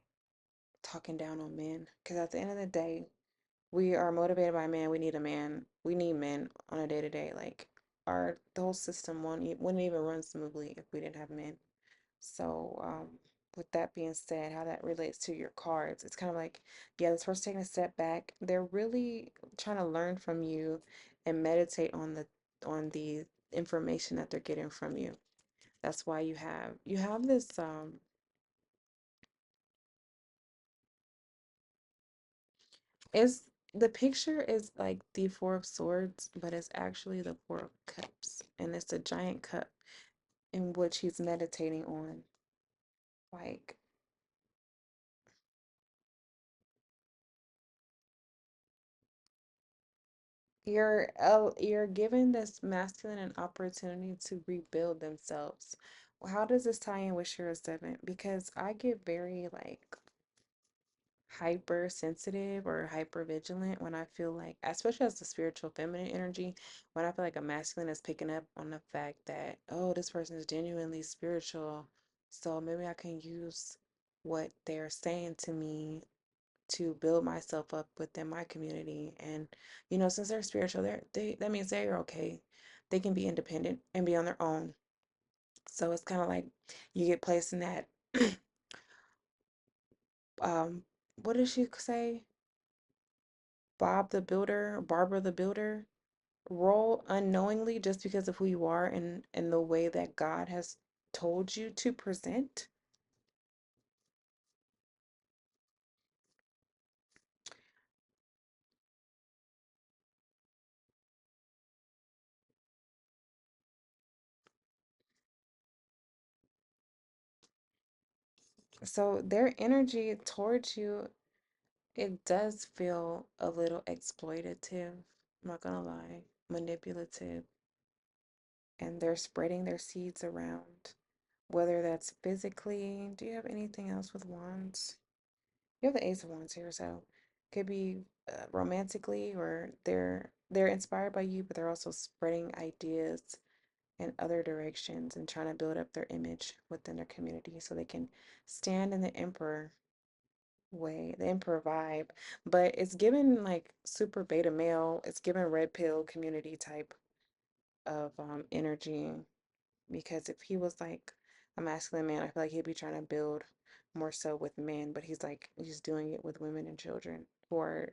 talking down on men. Because at the end of the day, we are motivated by men. We need a man. We need men on a day to day. Like the whole system wouldn't even run smoothly if we didn't have men. So, with that being said, how that relates to your cards, it's kind of like, yeah, this person's taking a step back. They're really trying to learn from you and meditate on the information that they're getting from you. That's why you have this is the picture is like the Four of Swords, but it's actually the Four of Cups, and it's a giant cup in which he's meditating on. Like you're giving this masculine an opportunity to rebuild themselves. Well, how does this tie in with Shira 7? Because I get very like hypersensitive or hyper vigilant when I feel like, especially as the spiritual feminine energy, when I feel like a masculine is picking up on the fact that, oh, this person is genuinely spiritual, so maybe I can use what they're saying to me to build myself up within my community. And since they're spiritual, that means they're okay. They can be independent and be on their own. So it's kind of like you get placed in that um what did she say? Bob the Builder, Barbara the Builder role unknowingly just because of who you are and the way that God has told you to present. So their energy towards you, it does feel a little exploitative. I'm not gonna lie, manipulative, and they're spreading their seeds around. Whether that's physically, do you have anything else with wands? You have the Ace of Wands here, so could be romantically, or they're inspired by you, but they're also spreading ideas in other directions and trying to build up their image within their community so they can stand in the emperor way, the emperor vibe. But it's given like super beta male, it's given red pill community type of energy, because if he was like a masculine man, I feel like he'd be trying to build more so with men, but he's doing it with women and children who are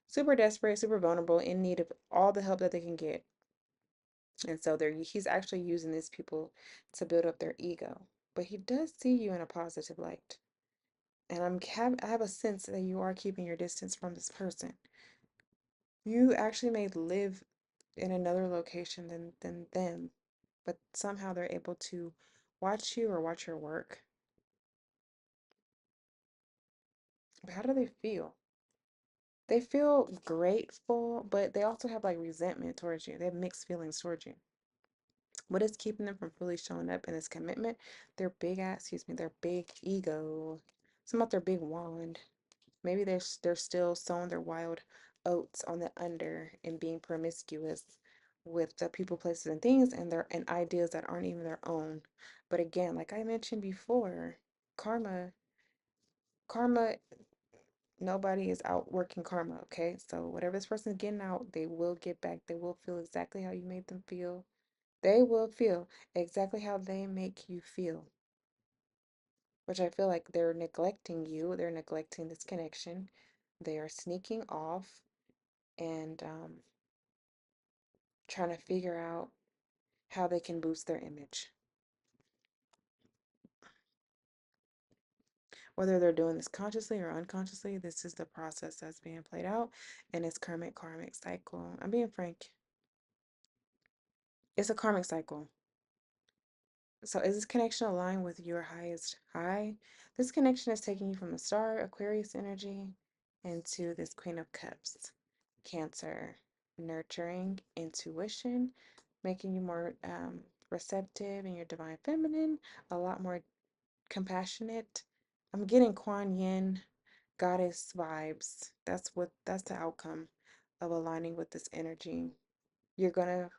super desperate, super vulnerable, in need of all the help that they can get. And so he's actually using these people to build up their ego. But he does see you in a positive light. And I have a sense that you are keeping your distance from this person. You actually may live in another location than them, but somehow they're able to watch you or watch your work. But how do they feel? They feel grateful, but they also have like resentment towards you. They have mixed feelings towards you. What is keeping them from fully showing up in this commitment? Their their big ego. It's about their big wand. Maybe they're still sowing their wild oats on the under and being promiscuous with the people, places, and things and ideas that aren't even their own. But again, like I mentioned before, karma, karma, nobody is out working karma, okay? So whatever this person's getting out, they will get back. They will feel exactly how you made them feel. They will feel exactly how they make you feel, which I feel like they're neglecting you. They're neglecting this connection. They are sneaking off and trying to figure out how they can boost their image. Whether they're doing this consciously or unconsciously, this is the process that's being played out in its karmic cycle. I'm being frank. It's a karmic cycle. So is this connection aligned with your highest high? This connection is taking you from the star, Aquarius energy, into this Queen of Cups, Cancer, nurturing, intuition, making you more receptive in your divine feminine, a lot more compassionate. I'm getting Kuan Yin goddess vibes. That's the outcome of aligning with this energy. You're gonna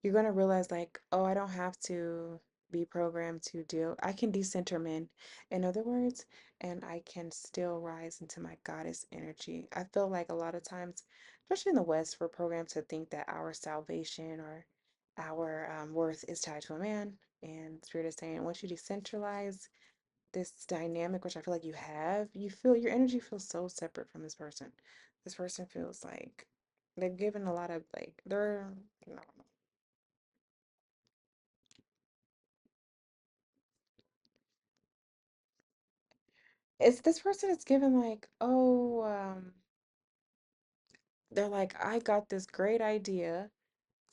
you're gonna realize like, oh, I don't have to be programmed to deal. I can decenter men, in other words, and I can still rise into my goddess energy. I feel like a lot of times, especially in the West, we're programmed to think that our salvation or our worth is tied to a man. And Spirit is saying, once you decentralize this dynamic, which I feel like you have, you feel your energy feels so separate from this person. This person feels like they've given a lot of like they're no, it's this person is given like, oh, they're like, I got this great idea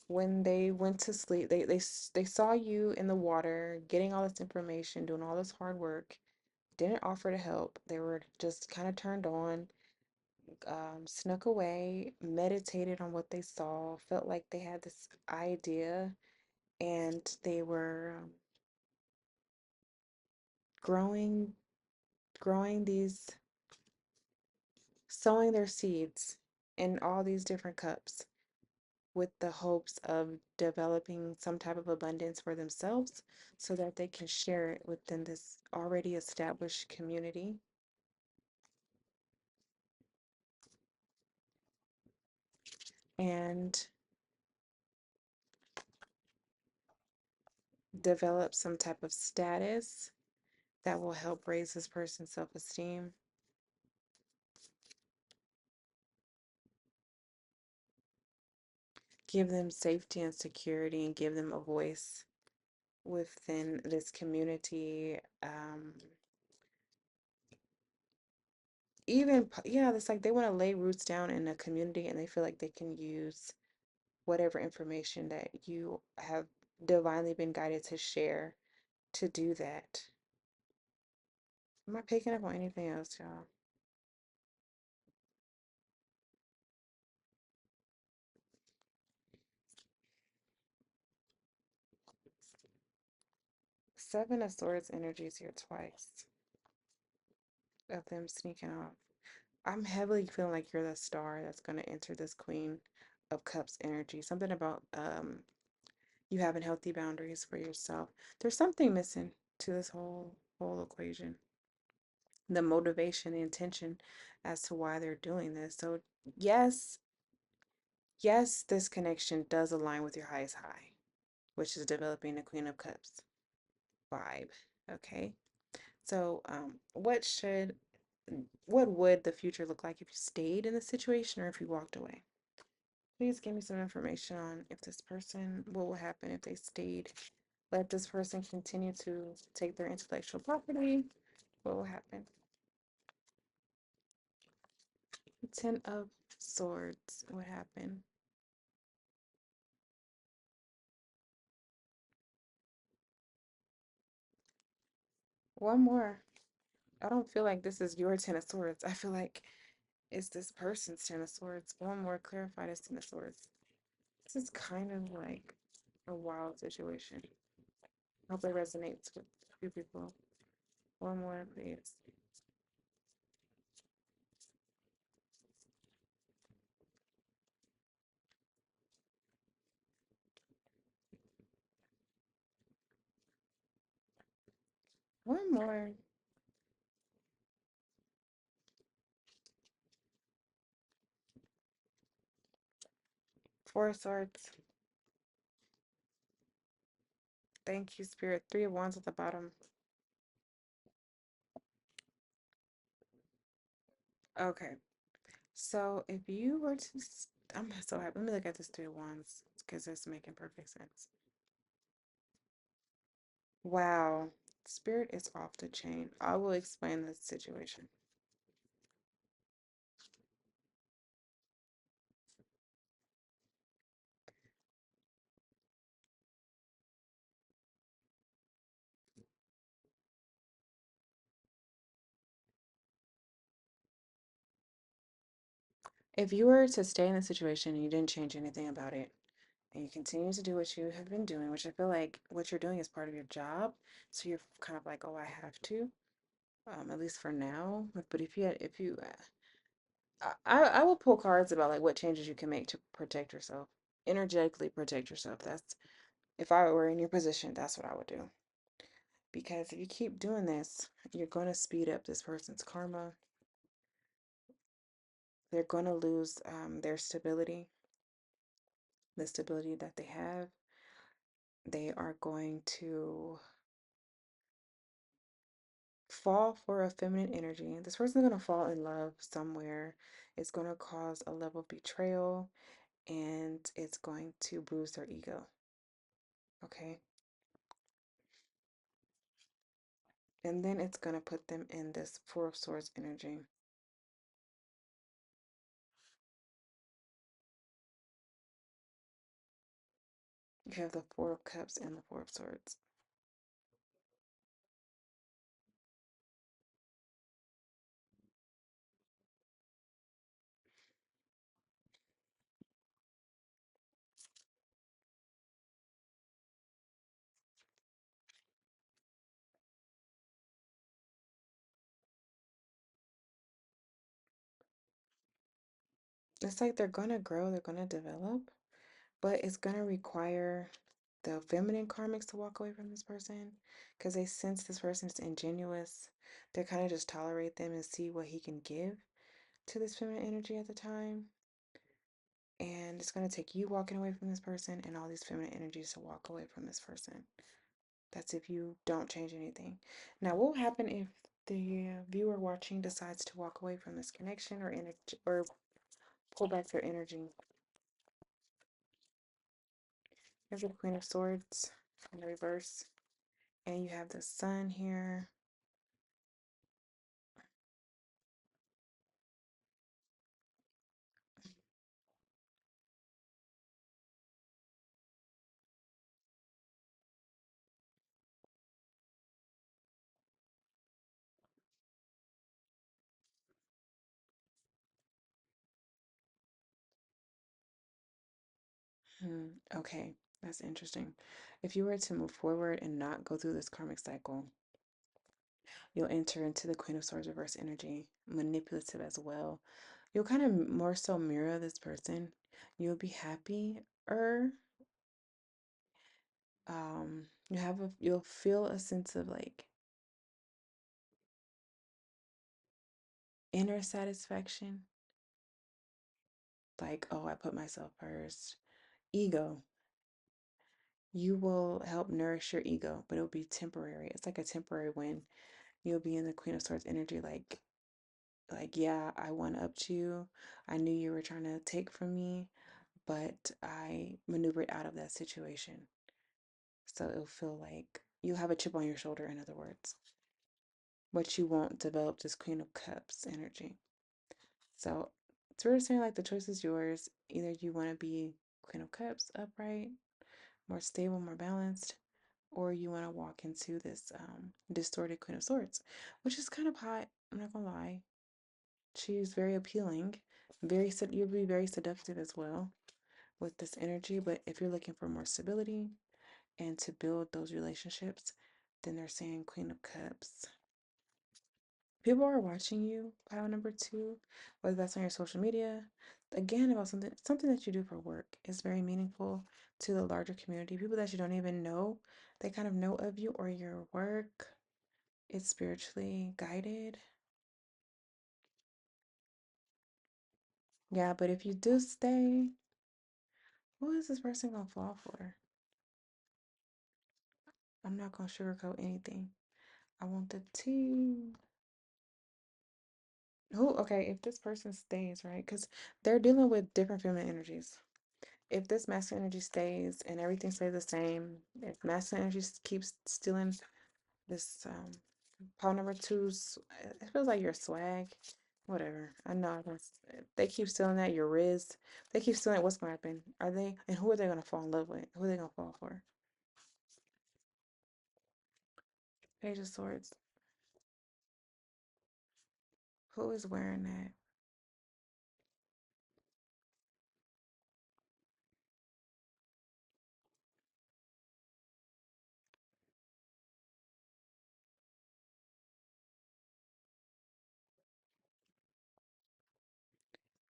when they went to sleep. They saw you in the water, getting all this information, doing all this hard work, didn't offer to help. They were just kind of turned on, snuck away, meditated on what they saw, felt like they had this idea, and they were growing, growing these, sowing their seeds in all these different cups with the hopes of developing some type of abundance for themselves so that they can share it within this already established community and develop some type of status that will help raise this person's self-esteem, give them safety and security, and give them a voice within this community. Yeah, it's like they want to lay roots down in a community and they feel like they can use whatever information that you have divinely been guided to share to do that. Am I picking up on anything else, y'all? Seven of Swords energy is here twice of them sneaking off. I'm heavily feeling like you're the star that's going to enter this Queen of Cups energy. Something about you having healthy boundaries for yourself. There's something missing to this whole equation. The motivation, the intention as to why they're doing this. So yes, yes, this connection does align with your highest high, which is developing the Queen of Cups vibe. Okay. So what would the future look like if you stayed in the situation or if you walked away? Please give me some information on if this person, what will happen if they stayed. Let this person continue to take their intellectual property. What will happen? Ten of Swords. What happened? One more. I don't feel like this is your Ten of Swords. I feel like it's this person's Ten of Swords. One more. Clarify this Ten of Swords. This is kind of like a wild situation. I hope it resonates with a few people. One more, please. One more. Four of Swords. Thank you, Spirit. Three of Wands at the bottom. Okay. So if you were to, I'm so happy. Let me look at this Three of Wands because it's making perfect sense. Wow. Spirit is off the chain. I will explain the situation. If you were to stay in the situation and you didn't change anything about it, and you continue to do what you have been doing, which I feel like what you're doing is part of your job, so you're kind of like, oh, I have to, at least for now. But if you, I will pull cards about like what changes you can make to protect yourself, energetically protect yourself. That's if I were in your position, that's what I would do. Because if you keep doing this, you're going to speed up this person's karma. They're going to lose their stability, the stability that they have. They are going to fall for a feminine energy. This person's going to fall in love somewhere. It's going to cause a level of betrayal and it's going to bruise their ego. Okay. And then it's going to put them in this Four of Swords energy. You have the Four of Cups and the Four of Swords. It's like they're going to grow, they're going to develop, but it's going to require the feminine karmics to walk away from this person because they sense this person is ingenuous. They kind of just tolerate them and see what he can give to this feminine energy at the time. And it's going to take you walking away from this person and all these feminine energies to walk away from this person. That's if you don't change anything. Now, what will happen if the viewer watching decides to walk away from this connection or energy or pull back their energy? Here's the Queen of Swords in the reverse. And you have the Sun here. Okay, that's interesting. If you were to move forward and not go through this karmic cycle, you'll enter into the Queen of Swords reverse energy, manipulative as well. You'll kind of more so mirror this person. You'll be happy or you'll feel a sense of like inner satisfaction. Like, oh, I put myself first. Ego. You will help nourish your ego, but it'll be temporary. It's like a temporary win. You'll be in the Queen of Swords energy like yeah, I went up to you. I knew you were trying to take from me, but I maneuvered out of that situation. So it'll feel like you have a chip on your shoulder, in other words, but you won't develop this Queen of Cups energy. So it's really saying like the choice is yours. Either you want to be Queen of Cups, upright, more stable, more balanced, or you want to walk into this distorted Queen of Swords, which is kind of hot. I'm not gonna lie. She's very appealing. You'll be very seductive as well with this energy. But if you're looking for more stability and to build those relationships, then they're saying Queen of Cups. People are watching you, pile number two, whether that's on your social media. Again, about something that you do for work is very meaningful to the larger community. People that you don't even know, they kind of know of you or your work. It's spiritually guided. Yeah, but if you do stay, what is this person gonna fall for? I'm not gonna sugarcoat anything. I want the tea. Who, okay, if this person stays, right? Because they're dealing with different feminine energies. If this masculine energy stays and everything stays the same, if masculine energy keeps stealing this power number two's, it feels like your swag, whatever. I know they keep stealing that, your riz. They keep stealing it, what's gonna happen? Are they, and who are they gonna fall in love with? Who are they gonna fall for? Page of Swords. Who is wearing that?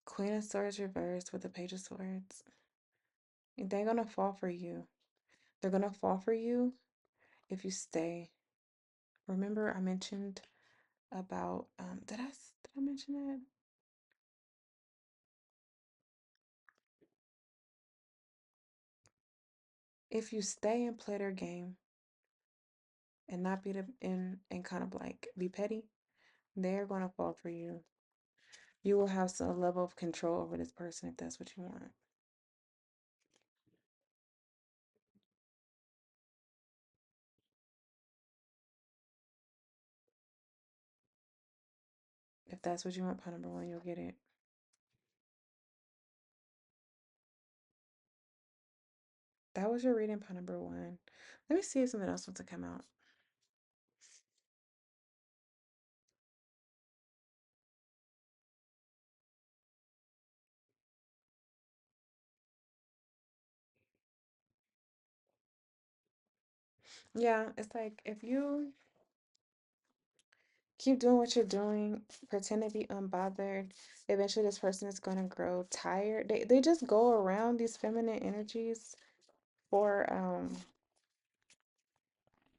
Queen of Swords reversed with the Page of Swords. They're gonna fall for you. They're gonna fall for you if you stay. Remember, I mentioned about did I mention that? If you stay and play their game and not be the and kind of like be petty, they're gonna fall for you. You will have some level of control over this person if that's what you want. If that's what you want, part number one, you'll get it. That was your reading, part number one. Let me see if something else wants to come out. Yeah, it's like if you keep doing what you're doing, pretend to be unbothered, eventually this person is gonna grow tired. They just go around these feminine energies for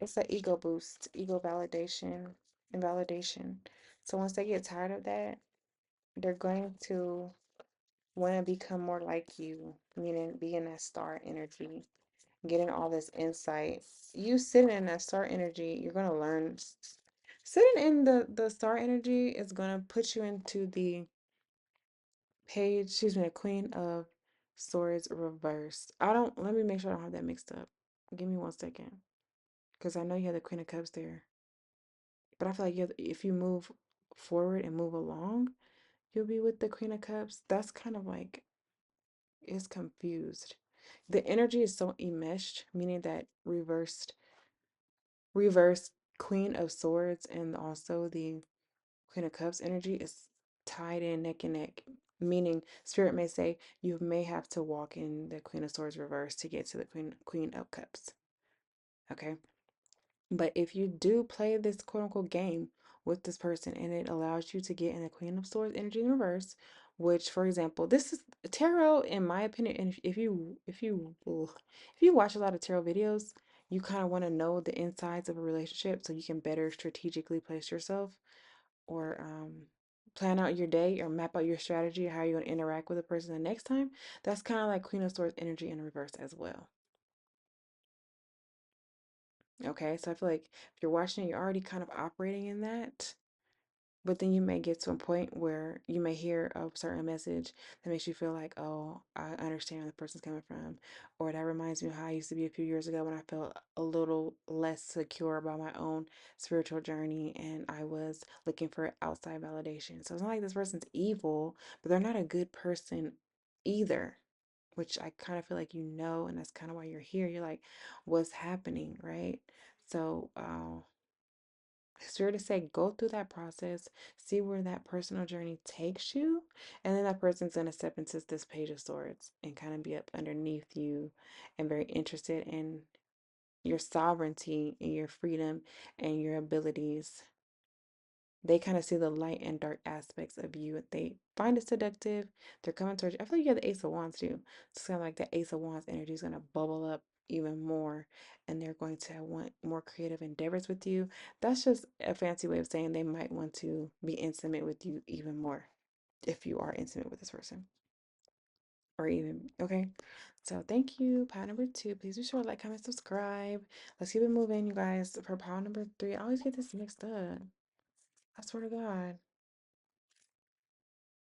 it's an ego boost, ego validation and validation. So once they get tired of that, they're going to want to become more like you, meaning being that star energy, getting all this insight. You sitting in that star energy, you're gonna learn. Sitting in the star energy is gonna put you into the page, excuse me, the Queen of Swords reversed. I don't, let me make sure I don't have that mixed up. Give me 1 second. Because I know you have the Queen of Cups there. But I feel like if you move forward and move along, you'll be with the Queen of Cups. That's kind of like, it's confused. The energy is so enmeshed, meaning that reversed Queen of Swords and also the Queen of Cups energy is tied in neck and neck. Meaning, Spirit may say you may have to walk in the Queen of Swords reverse to get to the Queen of Cups. Okay. But if you do play this quote unquote game with this person and it allows you to get in the Queen of Swords energy in reverse, which for example, this is tarot in my opinion, and if you watch a lot of tarot videos, you kind of want to know the insides of a relationship so you can better strategically place yourself or plan out your day or map out your strategy, how you're going to interact with a person the next time. That's kind of like Queen of Swords energy in reverse as well. Okay, so I feel like if you're watching it, you're already kind of operating in that. But then you may get to a point where you may hear a certain message that makes you feel like, oh, I understand where the person's coming from. Or that reminds me of how I used to be a few years ago when I felt a little less secure about my own spiritual journey and I was looking for outside validation. So it's not like this person's evil, but they're not a good person either, which I kind of feel like you know, and that's kind of why you're here. You're like, what's happening, right? So, it's fair to say, go through that process, see where that personal journey takes you, and then that person's gonna step into this Page of Swords and kind of be up underneath you and very interested in your sovereignty and your freedom and your abilities. They kind of see the light and dark aspects of you. If they find it seductive, they're coming towards you. I feel like you have the Ace of Wands too. It's kind of like the Ace of Wands energy is going to bubble up even more, and they're going to want more creative endeavors with you. That's just a fancy way of saying they might want to be intimate with you even more if you are intimate with this person. Or even, okay. So thank you. Pile number two. Please be sure to like, comment, subscribe. Let's keep it moving, you guys. For pile number three, I always get this mixed up. I swear to God.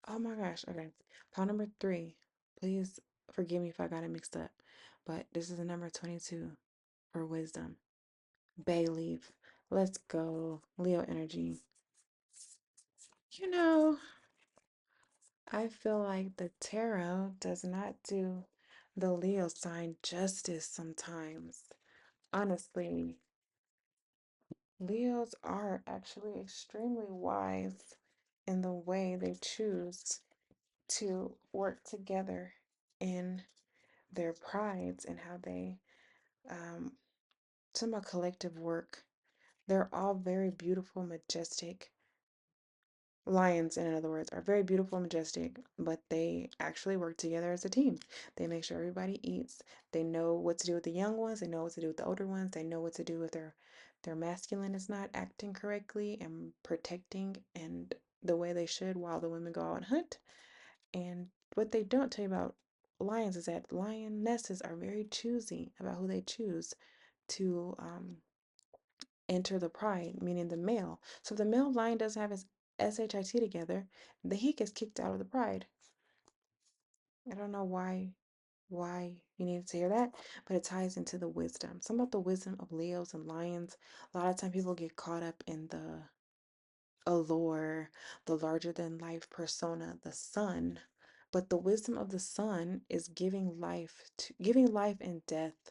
Oh my gosh. Okay. Pile number three. Please forgive me if I got it mixed up. But this is the number 22 for wisdom. Bay leaf. Let's go. Leo energy. You know, I feel like the tarot does not do the Leo sign justice sometimes. Honestly, Leos are actually extremely wise in the way they choose to work together in their prides and how they um some of collective work. They're all very beautiful, majestic lions, in other words, are very beautiful, majestic, but they actually work together as a team. They make sure everybody eats. They know what to do with the young ones. They know what to do with the older ones. They know what to do with their masculine is not acting correctly and protecting and the way they should while the women go out and hunt. And what they don't tell you about lions is that lionesses are very choosy about who they choose to enter the pride, meaning the male. So if the male lion doesn't have his SHIT together, then he gets kicked out of the pride. I don't know why you need to hear that, but it ties into the wisdom. Some about the wisdom of Leos and lions. A lot of time people get caught up in the allure, the larger than life persona, the sun. But the wisdom of the sun is giving life and death,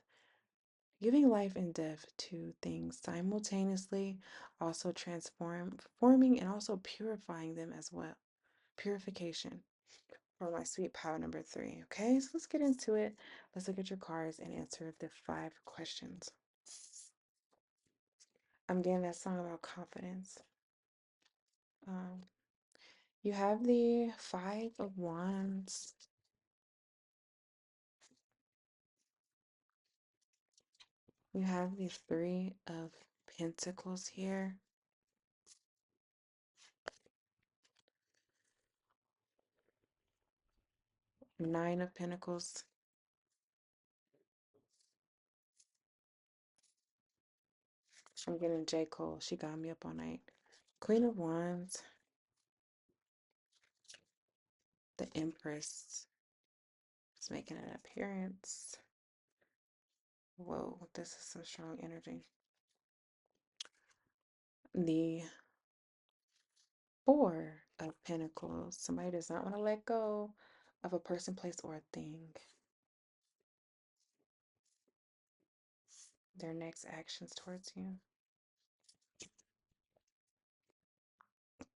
giving life and death to things simultaneously, also forming and also purifying them as well. Purification for my sweet power number three. Okay, so let's get into it. Let's look at your cards and answer the 5 questions. I'm getting that song about confidence. Um, you have the 5 of Wands. You have the 3 of Pentacles here. 9 of Pentacles. I'm getting J. Cole. She got me up all night. Queen of Wands. The Empress is making an appearance. Whoa, this is some strong energy. The 4 of Pentacles. Somebody does not want to let go of a person, place, or a thing. Their next actions towards you.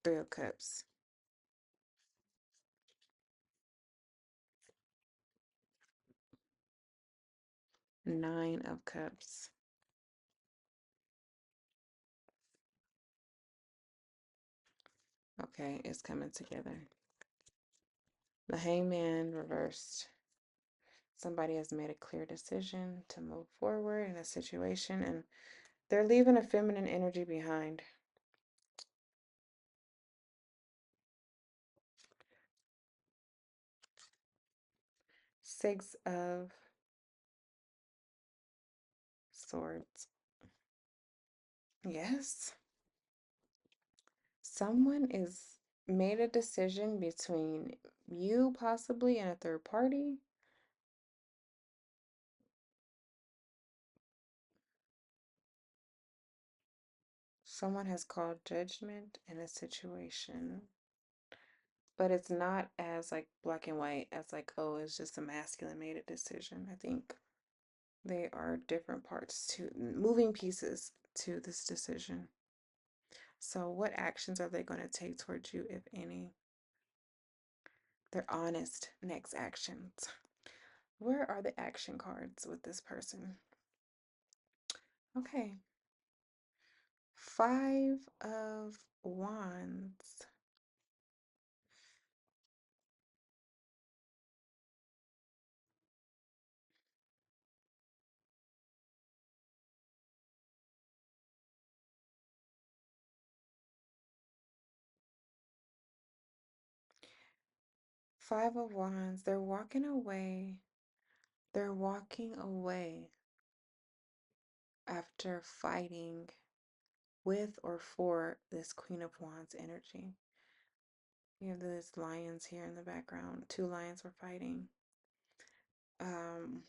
3 of Cups. 9 of Cups. Okay, it's coming together. The Hangman reversed. Somebody has made a clear decision to move forward in a situation and they're leaving a feminine energy behind. 6 of Swords. Yes. Someone is made a decision between you possibly and a third party. Someone has called judgment in a situation, but it's not as like black and white as like, oh, it's just a masculine made a decision. I think they are different parts to moving pieces to this decision. So, what actions are they going to take towards you, if any? They're honest next actions. Where are the action cards with this person? Okay. Five of Wands. Five of Wands. They're walking away. They're walking away after fighting with or for this Queen of Wands energy. You have these lions here in the background. Two lions were fighting. Um,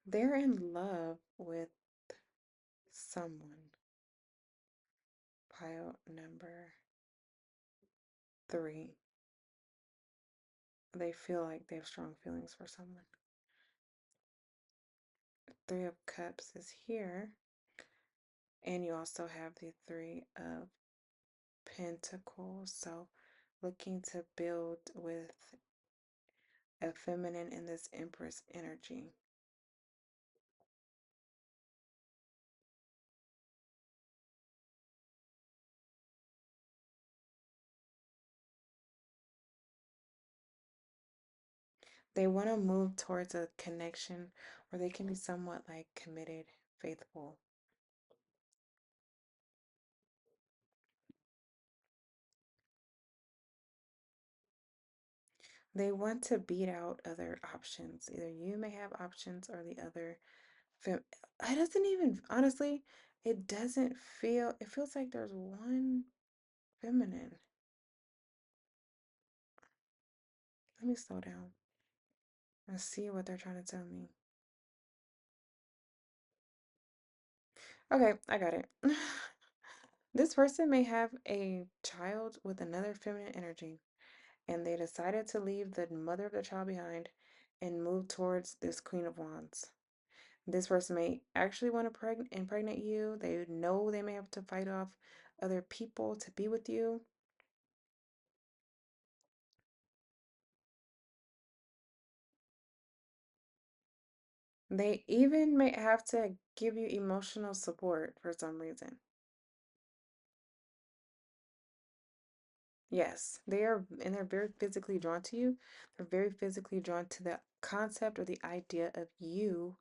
they're in love with someone. Pile number 3. They feel like they have strong feelings for someone. 3 of Cups is here. And you also have the 3 of Pentacles. So looking to build with a feminine in this Empress energy. They want to move towards a connection where they can be somewhat like committed, faithful. They want to beat out other options. Either you may have options or the other. It doesn't even, honestly, it doesn't feel, it feels like there's one feminine. Let me slow down and see what they're trying to tell me. Okay, I got it. This person may have a child with another feminine energy, and they decided to leave the mother of the child behind and move towards this Queen of Wands. This person may actually want to impregnate you. They know they may have to fight off other people to be with you. They even may have to give you emotional support for some reason. Yes, they are, and they're very physically drawn to you. They're very physically drawn to the concept or the idea of you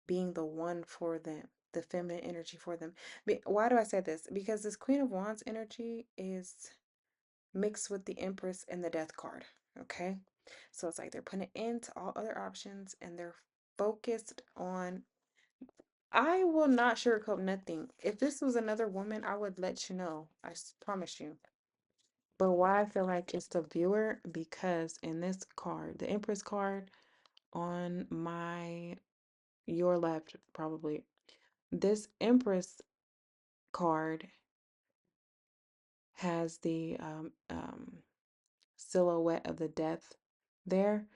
being the one for them, the feminine energy for them. Why do I say this? Because this Queen of Wands energy is mixed with the Empress and the Death card. Okay, so it's like they're putting an end to all other options and they're focused on. I will not sugarcoat nothing. If this was another woman, I would let you know. Promise you. But why I feel like it's the viewer, because in this card, the Empress card on your left, probably, this Empress card has the silhouette of the death there,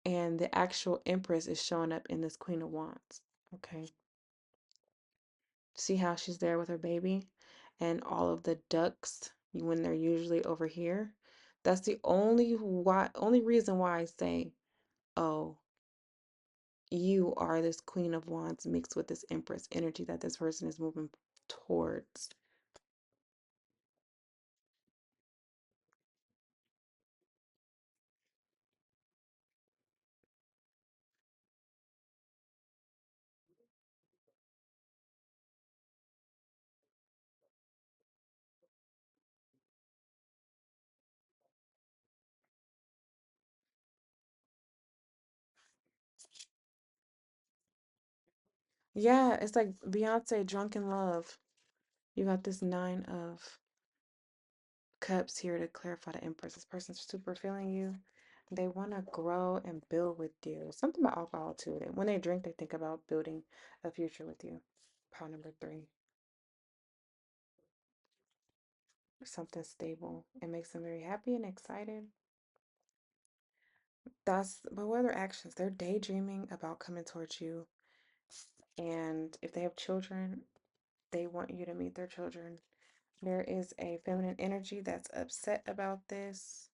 and the actual Empress is showing up in this Queen of Wands. Okay. See how she's there with her baby and all of the ducks when they're usually over here? That's the only reason why I say, oh, you are this Queen of Wands mixed with this Empress energy that this person is moving towards. Yeah, it's like Beyonce, Drunk in Love. You got this Nine of Cups here to clarify the Empress. This person's super feeling you. They want to grow and build with you. Something about alcohol too. When they drink, they think about building a future with you. Pile number three. Something stable. It makes them very happy and excited. But what are their actions? They're daydreaming about coming towards you. And if they have children, they want you to meet their children. There is a feminine energy that's upset about this.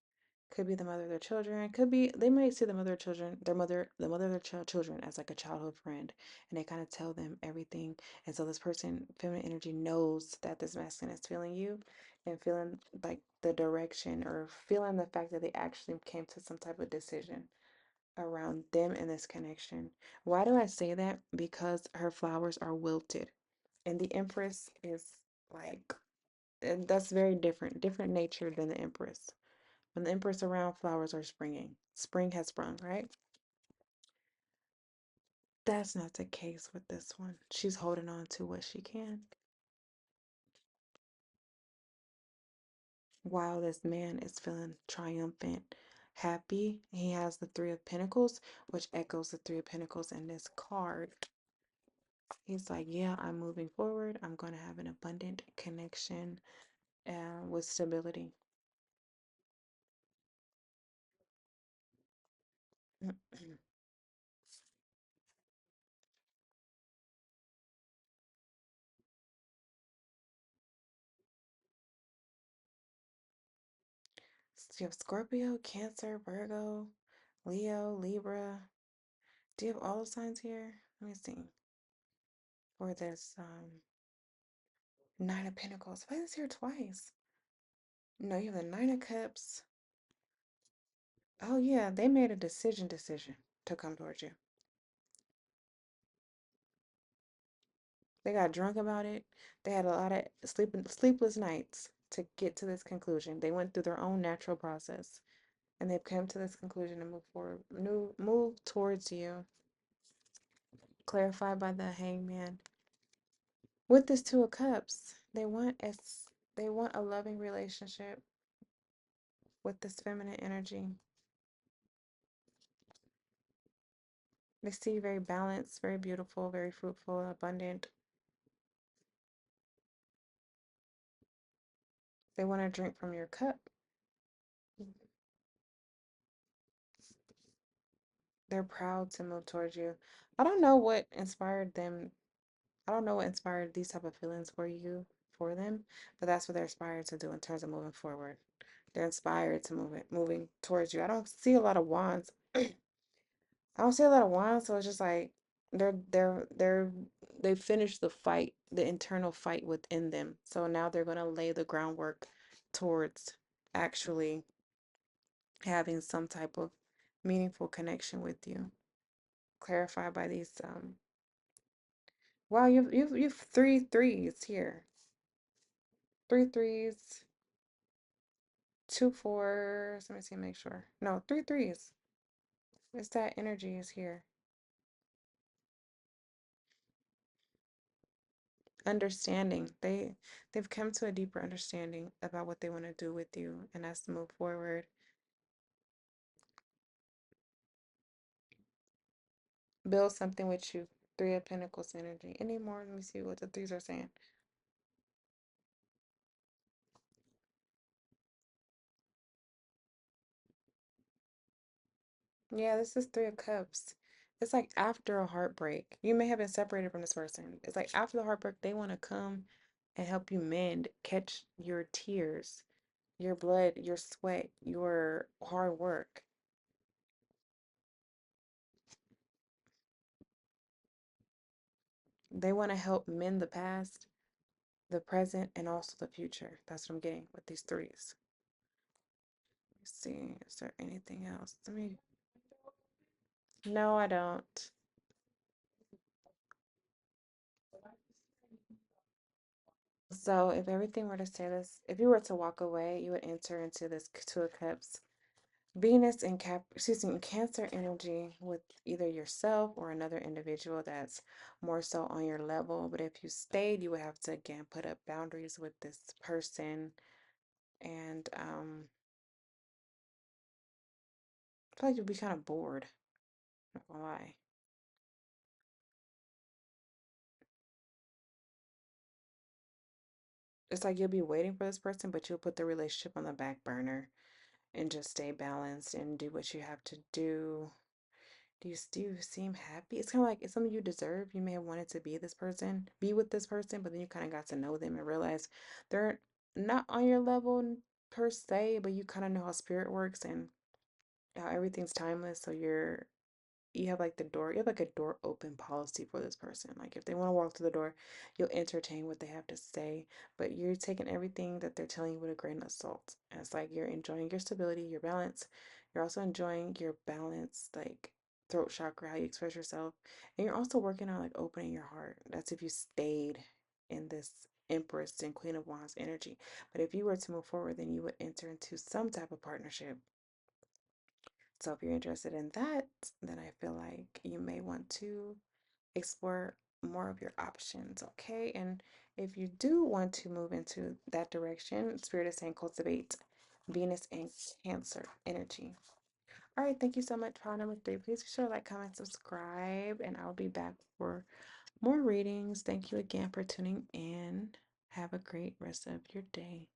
Could be the mother of their children. Could be they might see the mother of children, the mother of their children as like a childhood friend, and they kind of tell them everything. And so this person, feminine energy, knows that this masculine is feeling you, and feeling like the direction or feeling the fact that they actually came to some type of decision around them and this connection. Why do I say that? Because her flowers are wilted, and the Empress is like and that's very different nature than the Empress. When the Empress around, flowers are springing. Spring has sprung, right? That's not the case with this one. She's holding on to what she can. While this man is feeling triumphant, happy, he has the Three of Pentacles, which echoes the Three of Pentacles in this card. He's like, yeah, I'm moving forward. I'm going to have an abundant connection with stability. So you have Scorpio, Cancer, Virgo, Leo, Libra. Do you have all the signs here? Let me see. For this Nine of Pentacles. Why is this here twice? No, you have the Nine of Cups. Oh yeah, they made a decision to come towards you. They got drunk about it. They had a lot of sleepless nights to get to this conclusion. They went through their own natural process and they've come to this conclusion and move forward. Move towards you. Clarified by the Hangman. With this Two of Cups, they want a loving relationship with this feminine energy. They see you very balanced, very beautiful, very fruitful, abundant. They want to drink from your cup. They're proud to move towards you. I don't know what inspired them. I don't know what inspired these type of feelings for them, but that's what they're inspired to do in terms of moving forward. They're inspired to moving towards you. I don't see a lot of wands. I don't see a lot of wands, so it's just like they're they finished the fight, the internal fight within them. So now they're gonna lay the groundwork towards actually having some type of meaningful connection with you. Clarified by these wow, you've three threes here. Three threes, two fours. Let me see, make sure. No, three threes. It's that energy is here. Understanding. They've come to a deeper understanding about what they want to do with you, and that's to move forward. Build something with you. Three of Pentacles energy. Any more? Let me see what the threes are saying. Yeah, this is Three of Cups. It's like after a heartbreak. You may have been separated from this person. It's like after the heartbreak, they want to come and help you mend, catch your tears, your blood, your sweat, your hard work. They want to help mend the past, the present, and also the future. That's what I'm getting with these threes. Let's see, is there anything else? Let me. No, I don't. So if everything were to say this, if you were to walk away, you would enter into this Two of Cups. Venus and Cancer energy with either yourself or another individual that's more so on your level. But if you stayed, you would have to again put up boundaries with this person. And I feel like you'll be kind of bored. Not gonna lie. It's like you'll be waiting for this person, but you'll put the relationship on the back burner and just stay balanced and do what you have to do. Do you seem happy? It's kind of like it's something you deserve. You may have wanted to be with this person, but then you kind of got to know them and realize they're not on your level per se, but you kind of know how spirit works and how everything's timeless. So you have like a door open policy for this person. Like if they want to walk through the door, you'll entertain what they have to say, but you're taking everything that they're telling you with a grain of salt. And it's like you're enjoying your stability, your balance. You're also enjoying your balance, like throat chakra, how you express yourself. And you're also working on like opening your heart. That's if you stayed in this Empress and Queen of Wands energy. But if you were to move forward, then you would enter into some type of partnership. So if you're interested in that, then I feel like you may want to explore more of your options, okay? And if you do want to move into that direction, Spirit is saying cultivate Venus and Cancer energy. All right, thank you so much, pile number three. Please be sure to like, comment, subscribe, and I'll be back for more readings. Thank you again for tuning in. Have a great rest of your day.